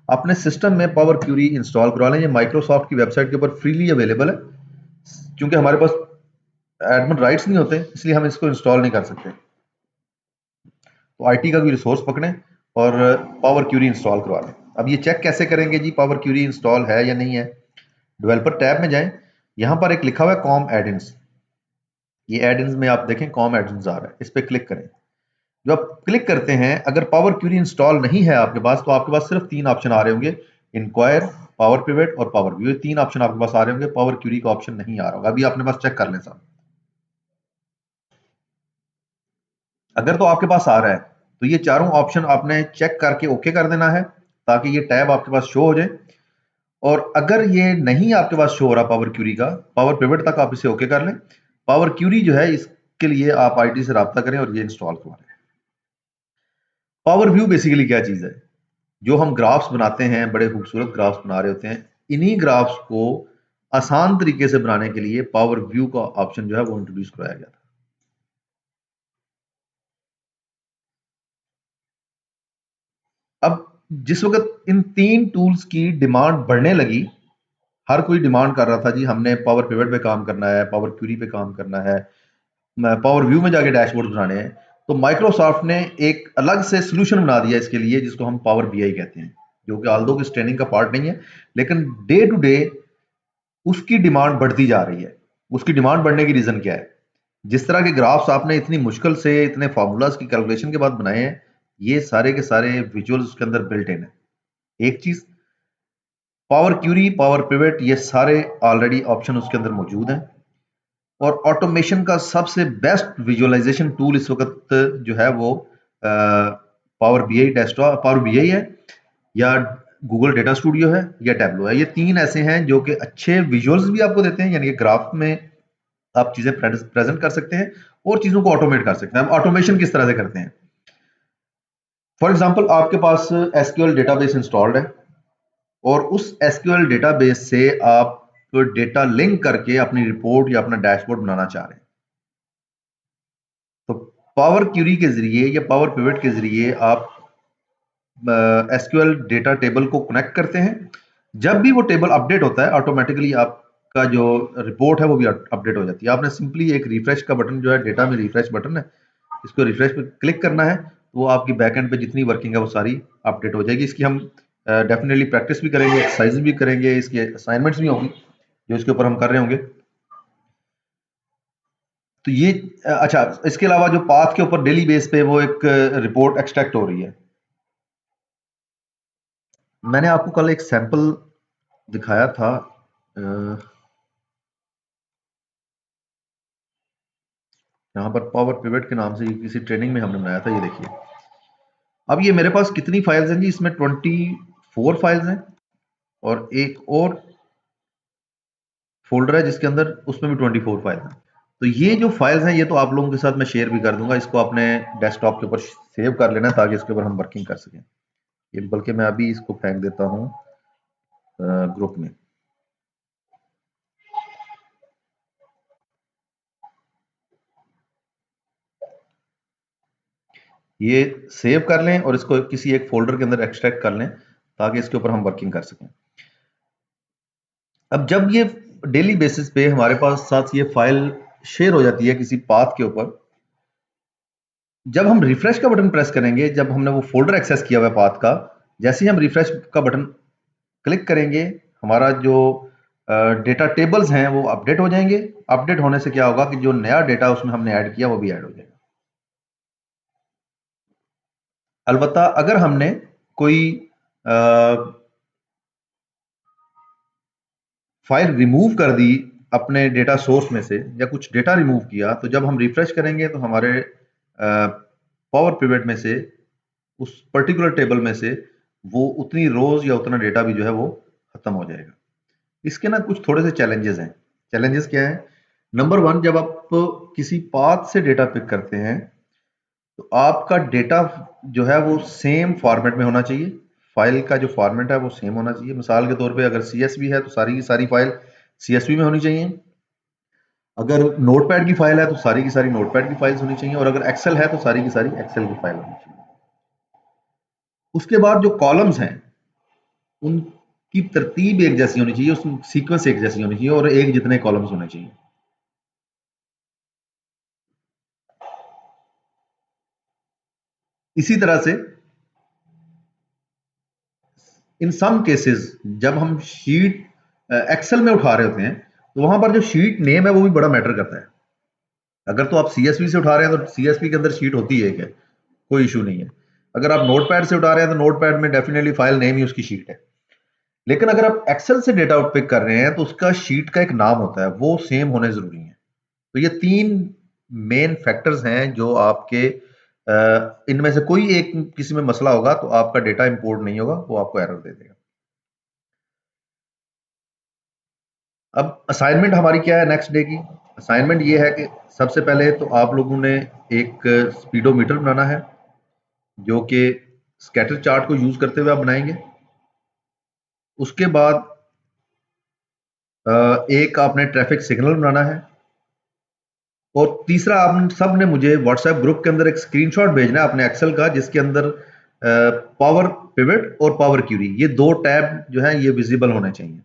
अपने सिस्टम में पावर क्यूरी इंस्टॉल करवा लें। ये माइक्रोसॉफ्ट की वेबसाइट के ऊपर फ्रीली अवेलेबल है। क्योंकि हमारे पास एडमिन राइट्स नहीं होते इसलिए हम इसको इंस्टॉल नहीं कर सकते, तो आईटी का कोई रिसोर्स पकड़ें और पावर क्यूरी इंस्टॉल करवा लें। अब ये चेक कैसे करेंगे जी पावर क्यूरी इंस्टॉल है या नहीं है? डेवलपर टैब में जाएं यहाँ पर एक लिखा हुआ है कॉम एडिन्स, ये एडिन्स में आप देखें कॉम एडिन्स आ रहा है, इस पर क्लिक करें। जो आप क्लिक करते हैं, अगर पावर क्यूरी इंस्टॉल नहीं है आपके पास तो आपके पास सिर्फ 3 ऑप्शन आ रहे होंगे, इंक्वायर, पावर पिवट और पावर व्यू। ये 3 ऑप्शन आपके पास आ रहे होंगे, पावर क्यूरी का ऑप्शन नहीं आ रहा होगा। अभी अपने पास चेक कर लें साहब, अगर तो आपके पास आ रहा है तो ये चारों ऑप्शन आपने चेक करके ओके कर देना है ताकि ये टैब आपके पास शो हो जाए। और अगर ये नहीं आपके पास शो हो रहा पावर क्यूरी का, पावर पिवट तक आप इसे ओके कर लें। पावर क्यूरी जो है इसके लिए आप आईटी से रब्ता करें और ये इंस्टॉल करवाएं। पावर व्यू बेसिकली क्या चीज है, जो हम ग्राफ्स बनाते हैं, बड़े खूबसूरत ग्राफ्स बना रहे होते हैं, इन्हीं ग्राफ्स को आसान तरीके से बनाने के लिए पावर व्यू का ऑप्शन जो है वो इंट्रोड्यूस कराया गया था। अब जिस वक्त इन 3 टूल्स की डिमांड बढ़ने लगी, हर कोई डिमांड कर रहा था जी हमने पावर पिवट पे काम करना है, पावर क्यूरी पे काम करना है, पावर व्यू में जाके डैशबोर्ड बनाने हैं, तो माइक्रोसॉफ्ट ने एक अलग से सोल्यूशन बना दिया इसके लिए जिसको हम पावर बीआई कहते हैं, जो कि ऑल्दो कि इस ट्रेनिंग का पार्ट नहीं है, लेकिन डे टू डे उसकी डिमांड बढ़ती जा रही है। उसकी डिमांड बढ़ने की रीजन क्या है, जिस तरह के ग्राफ्स आपने इतनी मुश्किल से इतने फार्मूलाज की कैलकुलेशन के बाद बनाए हैं, ये सारे के सारे विजुअल्स उसके अंदर बिल्ट इन है। एक चीज पावर क्यूरी, पावर पिवट, ये सारे ऑलरेडी ऑप्शन उसके अंदर मौजूद हैं। और ऑटोमेशन का सबसे बेस्ट विजुअलाइजेशन टूल इस वक्त जो है वो power BI desktop, power BI है, या गूगल डेटा स्टूडियो है, या टैब्लो है। ये 3 ऐसे हैं जो कि अच्छे विजुअल्स भी आपको देते हैं, यानी कि ग्राफ में आप चीजें प्रेजेंट कर सकते हैं और चीजों को ऑटोमेट कर सकते हैं। हम ऑटोमेशन किस तरह से करते हैं, फॉर एग्जांपल आपके पास एसक्यूएल डेटाबेस इंस्टॉल्ड है और उस एसक्यूएल डेटाबेस से आप डेटा लिंक करके अपनी रिपोर्ट या अपना डैशबोर्ड बनाना चाह रहे हैं, तो पावर क्यूरी के जरिए या पावर पिवट के जरिए आप एसक्यूएल डेटा टेबल को कनेक्ट करते हैं। जब भी वो टेबल अपडेट होता है, ऑटोमेटिकली आपका जो रिपोर्ट है वो भी अपडेट हो जाती है। आपने सिंपली एक रिफ्रेश का बटन जो है, डेटा में रिफ्रेश बटन है, इसको रिफ्रेश पे क्लिक करना है, तो वो आपकी बैकएंड पे जितनी वर्किंग है वो सारी अपडेट हो जाएगी। इसकी हम डेफिनेटली प्रैक्टिस भी करेंगे, एक्सरसाइज भी करेंगे, इसकी असाइनमेंट्स भी होंगी जो इसके ऊपर हम कर रहे होंगे। तो ये अच्छा, इसके अलावा जो पाथ के ऊपर डेली बेस पे वो एक रिपोर्ट एक्सट्रैक्ट हो रही है। मैंने आपको कल एक सैंपल दिखाया था, यहाँ पर पावर पिवट के नाम से किसी ट्रेनिंग में हमने बनाया था। ये देखिए, अब ये मेरे पास कितनी फाइल्स हैं जी, इसमें 24 फाइल्स हैं और एक और फोल्डर है जिसके अंदर उसमें भी 24 फाइल्स हैं। तो ये जो फाइल्स हैं ये तो आप लोगों के साथ मैं शेयर भी कर दूंगा, इसको अपने डेस्कटॉप के ऊपर सेव कर लेना ताकि इसके ऊपर हम वर्किंग कर सकें। ये बल्कि मैं अभी इसको फेंक देता हूँ ग्रुप में। ये सेव कर लें और इसको किसी एक फोल्डर के अंदर एक्सट्रैक्ट कर लें ताकि इसके ऊपर हम वर्किंग कर सकें। अब जब ये डेली बेसिस पे हमारे पास साथ ये फाइल शेयर हो जाती है किसी पाथ के ऊपर, जब हम रिफ्रेश का बटन प्रेस करेंगे, जब हमने वो फोल्डर एक्सेस किया हुआ है पाथ का, जैसे ही हम रिफ्रेश का बटन क्लिक करेंगे, हमारा जो डेटा टेबल्स हैं वो अपडेट हो जाएंगे। अपडेट होने से क्या होगा कि जो नया डेटा उसमें हमने ऐड किया वो भी ऐड हो जाएगा। अलबत्ता अगर हमने कोई फाइल रिमूव कर दी अपने डेटा सोर्स में से या कुछ डेटा रिमूव किया, तो जब हम रिफ्रेश करेंगे तो हमारे पावर पिवट में से उस पर्टिकुलर टेबल में से वो उतनी रोज या उतना डेटा भी जो है वो खत्म हो जाएगा। इसके ना कुछ थोड़े से चैलेंजेस हैं। चैलेंजेस क्या है, नंबर 1, जब आप किसी पाथ से डेटा पिक करते हैं तो आपका डेटा जो है वो सेम फॉर्मेट में होना चाहिए। फाइल का जो फॉर्मेट है वो सेम होना चाहिए। मिसाल के तौर पे अगर CSV है तो सारी की सारी फाइल CSV में होनी चाहिए। अगर नोटपैड की फाइल है तो सारी की सारी नोटपैड की फाइल्स होनी चाहिए, और अगर एक्सेल है तो सारी की सारी एक्सेल की फाइल होनी चाहिए। उसके बाद जो कॉलम्स हैं उनकी तरतीब एक जैसी होनी चाहिए, उसमें सीक्वेंस एक जैसी होनी चाहिए और एक जितने कॉलम्स होने चाहिए। इसी तरह से इन सम केसेस जब हम शीट एक्सेल में उठा रहे होते हैं तो वहां पर जो शीट नेम है वो भी बड़ा मैटर करता है। अगर तो आप CSV से उठा रहे हैं तो CSV के अंदर शीट होती है, कोई इशू नहीं है। अगर आप नोटपैड से उठा रहे हैं तो नोटपैड में डेफिनेटली फाइल नेम ही उसकी शीट है। लेकिन अगर आप एक्सेल से डेटा आउट पिक कर रहे हैं तो उसका शीट का एक नाम होता है, वो सेम होने जरूरी है। तो ये 3 मेन फैक्टर्स हैं जो आपके इनमें से कोई एक किसी में मसला होगा तो आपका डेटा इंपोर्ट नहीं होगा, वो आपको एरर दे देगा। अब असाइनमेंट हमारी क्या है नेक्स्ट डे की? असाइनमेंट ये है कि सबसे पहले तो आप लोगों ने एक स्पीडोमीटर बनाना है जो कि स्कैटर चार्ट को यूज करते हुए आप बनाएंगे। उसके बाद एक आपने ट्रैफिक सिग्नल बनाना है, और तीसरा आप सब ने मुझे व्हाट्सएप ग्रुप के अंदर एक स्क्रीनशॉट भेजना है अपने एक्सेल का जिसके अंदर पावर पिवट और पावर क्यूरी, ये 2 टैब जो है ये विजिबल होने चाहिए।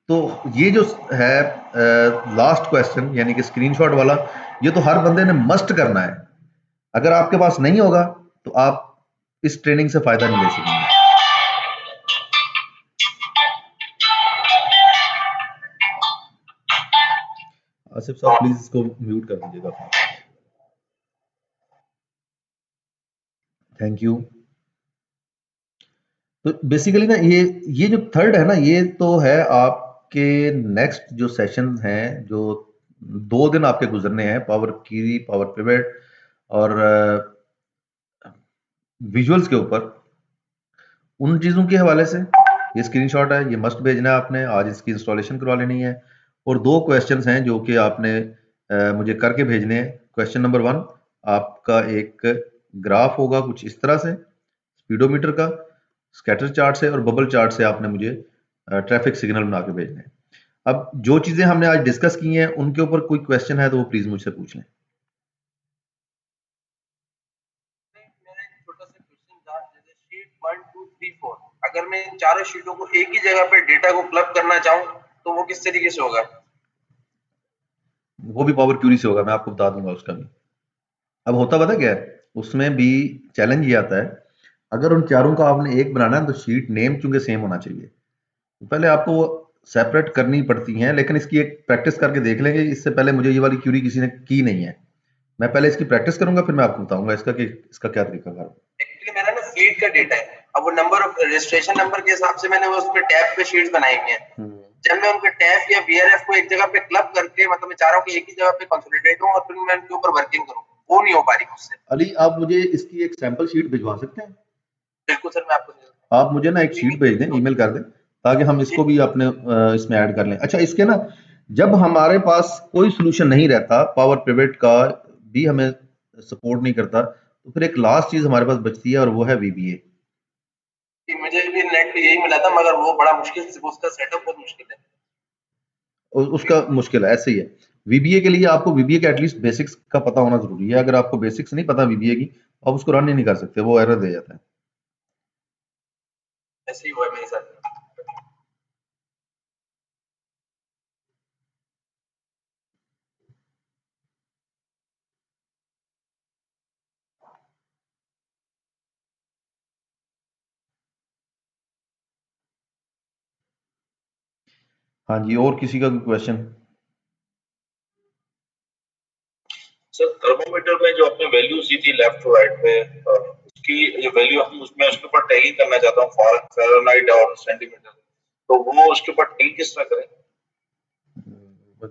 तो ये जो है लास्ट क्वेश्चन यानी कि स्क्रीनशॉट वाला, ये तो हर बंदे ने मस्ट करना है। अगर आपके पास नहीं होगा तो आप इस ट्रेनिंग से फायदा नहीं ले सकेंगे। आसिफ साहब प्लीज इसको म्यूट कर दीजिएगा। Thank you. तो बेसिकली ना ये जो थर्ड है ना, ये तो है आपके नेक्स्ट जो सेशन हैं, जो 2 दिन आपके गुजरने हैं, पावर क्यूरी, पावर पिवट और विजुअल्स के ऊपर। उन चीज़ों के हवाले से ये स्क्रीनशॉट है, ये मस्ट भेजना है आपने, आज इसकी इंस्टॉलेशन करवा लेनी है। और 2 क्वेश्चंस हैं जो कि आपने मुझे करके भेजने हैं। क्वेश्चन नंबर 1 आपका एक ग्राफ होगा कुछ इस तरह से स्पीडोमीटर का, स्कैटर चार्ट से और बबल चार्ट से आपने मुझे ट्रैफिक सिग्नल बना के भेजने हैं। अब जो चीज़ें हमने आज डिस्कस की हैं उनके ऊपर कोई क्वेश्चन है तो वो प्लीज़ मुझसे पूछ लें। मेरा एक छोटा सा क्वेश्चन था, जैसे शीट 1 2 3 4, अगर मैं इन चारों शीटों को एक ही जगह पे डेटा को क्लब करना चाहूं तो वो किस तरीके से होगा? वो भी पावर क्यूरी से होगा, मैं आपको बता दूंगा उसका भी। अब होता पता क्या है, उसमें भी चैलेंज ये आता है, अगर उन चारों का आपने एक बनाना है तो शीट नेम चूंकि सेम होना चाहिए, तो पहले आपको वो सेपरेट करनी पड़ती हैं। लेकिन इसकी एक प्रैक्टिस करके देख लेंगे। इससे पहले मुझे ये वाली क्यूरी किसी ने की नहीं है, मैं पहले इसकी प्रैक्टिस करूंगा फिर मैं आपको बताऊंगा इसका कि इसका क्या तरीका है। एक्चुअली मेरा ना फ्लीट का डेटा है, अब वो नंबर ऑफ रजिस्ट्रेशन नंबर के हिसाब से मैंने वो उसमें टैब पे शीट्स बनाई हुई हैं। जब मैं उनके टैब या VRF को एक जगह पे क्लब करके, मतलब मैं चाह रहा हूं कि एक ही जगह पे कंसोलिडेट हो और फिर मैं उनके ऊपर वर्किंग करूं, वो नहीं हो पा रही मुझसे। अली आप मुझे इसकी एक सैंपल शीट भिजवा सकते हैं? बिल्कुल सर, मैं आपको आप मुझे ना एक शीट भेज दें, ईमेल कर दें, ताकि हम इसको भी अपने इसमें ऐड कर लें। अच्छा, इसके ना जब हमारे पास कोई सोल्यूशन नहीं रहता, पावर पिवट का भी हमें सपोर्ट नहीं करता, तो फिर एक लास्ट चीज हमारे पास बचती है और वो है VBA। मुझे भी नेट पे यही मिला था, मगर वो बड़ा मुश्किल, उसका सेटअप बहुत मुश्किल है। उसका मुश्किल है, ऐसे ही है। VBA के लिए आपको VBA के एटलीस्ट बेसिक्स का पता होना जरूरी है। अगर आपको बेसिक्स नहीं पता VBA की, आप उसको रन ही नहीं कर सकते, वो एरर दे जाता है। ऐसे ही हुआ है मेरे साथ। हाँ जी, और किसी का कोई क्वेश्चन? सर थर्मोमीटर में जो आपने वैल्यूज दी थी लेफ्ट टू राइट पे, उसकी जो वैल्यू हम उसमें उसके ऊपर टैगिंग करना चाहता हूँ फ़ारेनहाइट और सेंटीमीटर, तो वो उसके ऊपर टैगिंग किस तरह करें?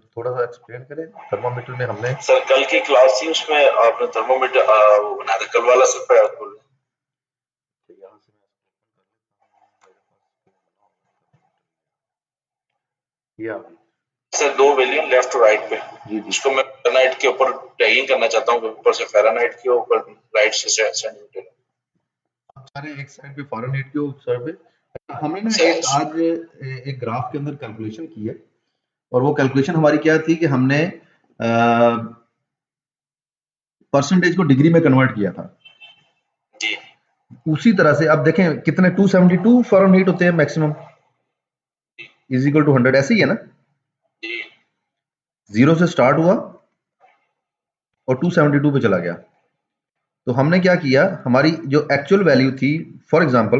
थोड़ा सा एक्सप्लेन करें। थर्मोमीटर में हमने सर कल की क्लास थी, उसमें आपने थर्मोमीटर वो बनाया था, कल वाला सर पे आपको sir 2 value left to right पे, इसको मैं फ़ारेनहाइट के ऊपर टैगिंग करना चाहता हूँ, ऊपर से फ़ारेनहाइट के ऊपर राइट से सेंटीमीटर। सारे एक साइड पे फ़ारेनहाइट के ऊपर पे हमने ना एक आज एक ग्राफ के अंदर कैलकुलेशन की है, और वो कैलकुलेशन हमारी क्या थी कि हमने परसेंटेज को डिग्री में कन्वर्ट किया था जी। उसी तरह से अब देखें कितने 272 फ़ारेनहाइट होते हैं मैक्सिमम, इज इक्वल टू 100, ऐसे ही है ना? जी। 0 से स्टार्ट हुआ और 272 पे चला गया। तो हमने क्या किया, हमारी जो एक्चुअल वैल्यू थी, फॉर एग्जांपल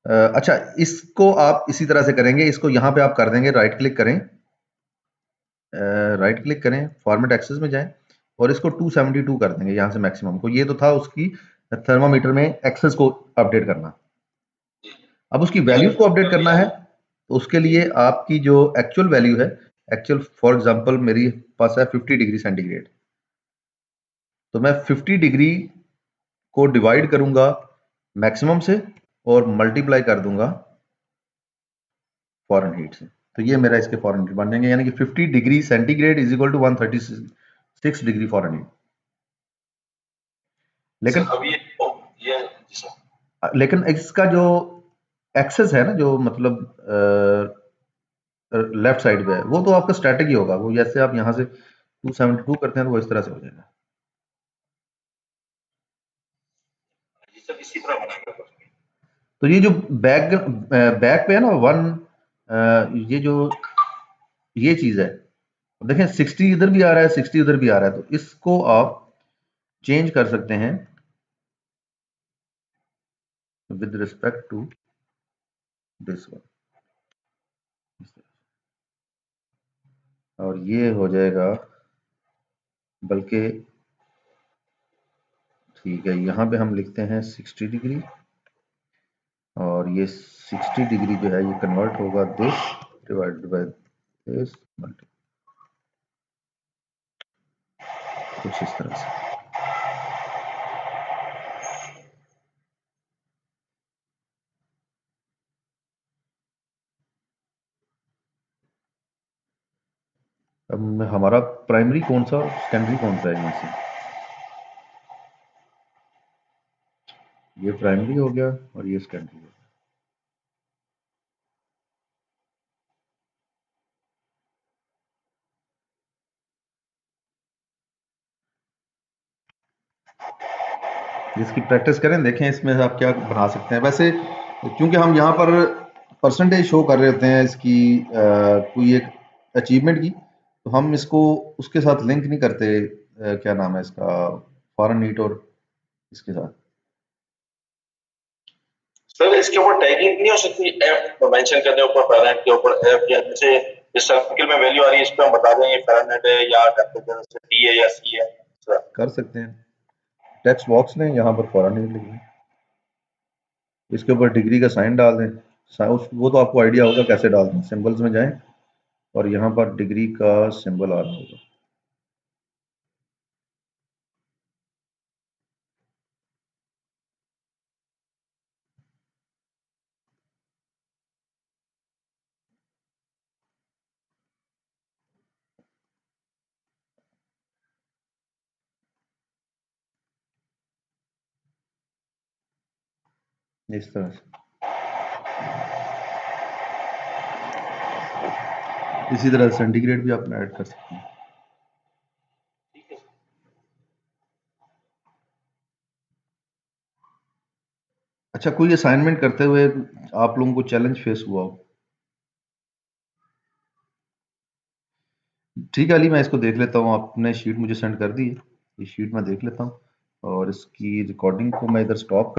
अच्छा, इसको आप इसी तरह से करेंगे, इसको यहाँ पे आप कर देंगे, राइट क्लिक करें, फॉर्मेट एक्सेस में जाएं और इसको 272 कर देंगे यहाँ से मैक्सिमम को। ये तो था उसकी थर्मामीटर में एक्सेस को अपडेट करना। अब उसकी वैल्यूज को अपडेट करना है, तो उसके लिए आपकी जो एक्चुअल वैल्यू है, एक्चुअल फॉर एग्जांपल मेरी पास है 50 डिग्री सेंटीग्रेड, तो मैं 50 डिग्री को डिवाइड करूंगा मैक्सिमम से और मल्टीप्लाई कर दूंगा फ़ारेनहीट से, तो ये मेरा इसके फ़ारेनहीट बन जाएंगे, यानी कि 50 degree centigrade is equal to 136 degree Fahrenheit. लेकिन लेकिन इसका जो एक्सेस है ना, जो मतलब लेफ्ट साइड पे है, वो तो आपका स्टैटिक ही होगा। वो जैसे आप यहाँ से 272 करते हैं तो वो इस तरह से हो जाएगा। इसी तरह बनाएंगे। तो ये जो बैक पे है ना ये जो ये चीज है, देखें 60 इधर भी आ रहा है, 60 उधर भी आ रहा है, तो इसको आप चेंज कर सकते हैं with respect to this one, और ये हो जाएगा, बल्कि ठीक है, यहाँ पे हम लिखते हैं 60 डिग्री, और ये 60 डिग्री जो है ये कन्वर्ट होगा दिस डिवाइडेड बाय दिस, कुछ इस तरह से। अब हमारा प्राइमरी कौन सा और सेकेंडरी कौन सा है यहाँ से? ये प्राइमरी हो गया और ये सेकेंडरी हो गया। इसकी प्रैक्टिस करें, देखें इसमें आप क्या बना सकते हैं। वैसे क्योंकि हम यहाँ पर परसेंटेज शो कर रहे होते हैं इसकी कोई एक अचीवमेंट की, तो हम इसको उसके साथ लिंक नहीं करते, क्या नाम है इसका, फ़ारेनहीट और इसके साथ। सर इसके ऊपर टैगिंग नहीं हो सकती, एफ मेंशन करने ऊपर फ़ारेनहीट के ऊपर एफ, या जैसे इस सर्किल में वैल्यू आ रही है, इस पे हम बता देंगे फ़ारेनहीट है या टेम्परेचर से टी है या सी है, कर सकते हैं। टेक्स्ट बॉक्स में यहाँ पर फ़ारेनहीट लिख दें, इसके ऊपर डिग्री का साइन डाल दें। वो तो आपको आइडिया होगा कैसे डालते हैं, सिंबल्स में जाएं और यहाँ पर डिग्री का सिंबल आ रहा होगा। इस तरह से, इसी तरह सेंटीग्रेड भी आप ऐड कर सकते हैं। अच्छा, कोई असाइनमेंट करते हुए आप लोगों को चैलेंज फेस हुआ हो? ठीक है अली, मैं इसको देख लेता हूँ, आपने शीट मुझे सेंड कर दी है, ये शीट मैं देख लेता हूँ और इसकी रिकॉर्डिंग को मैं इधर स्टॉप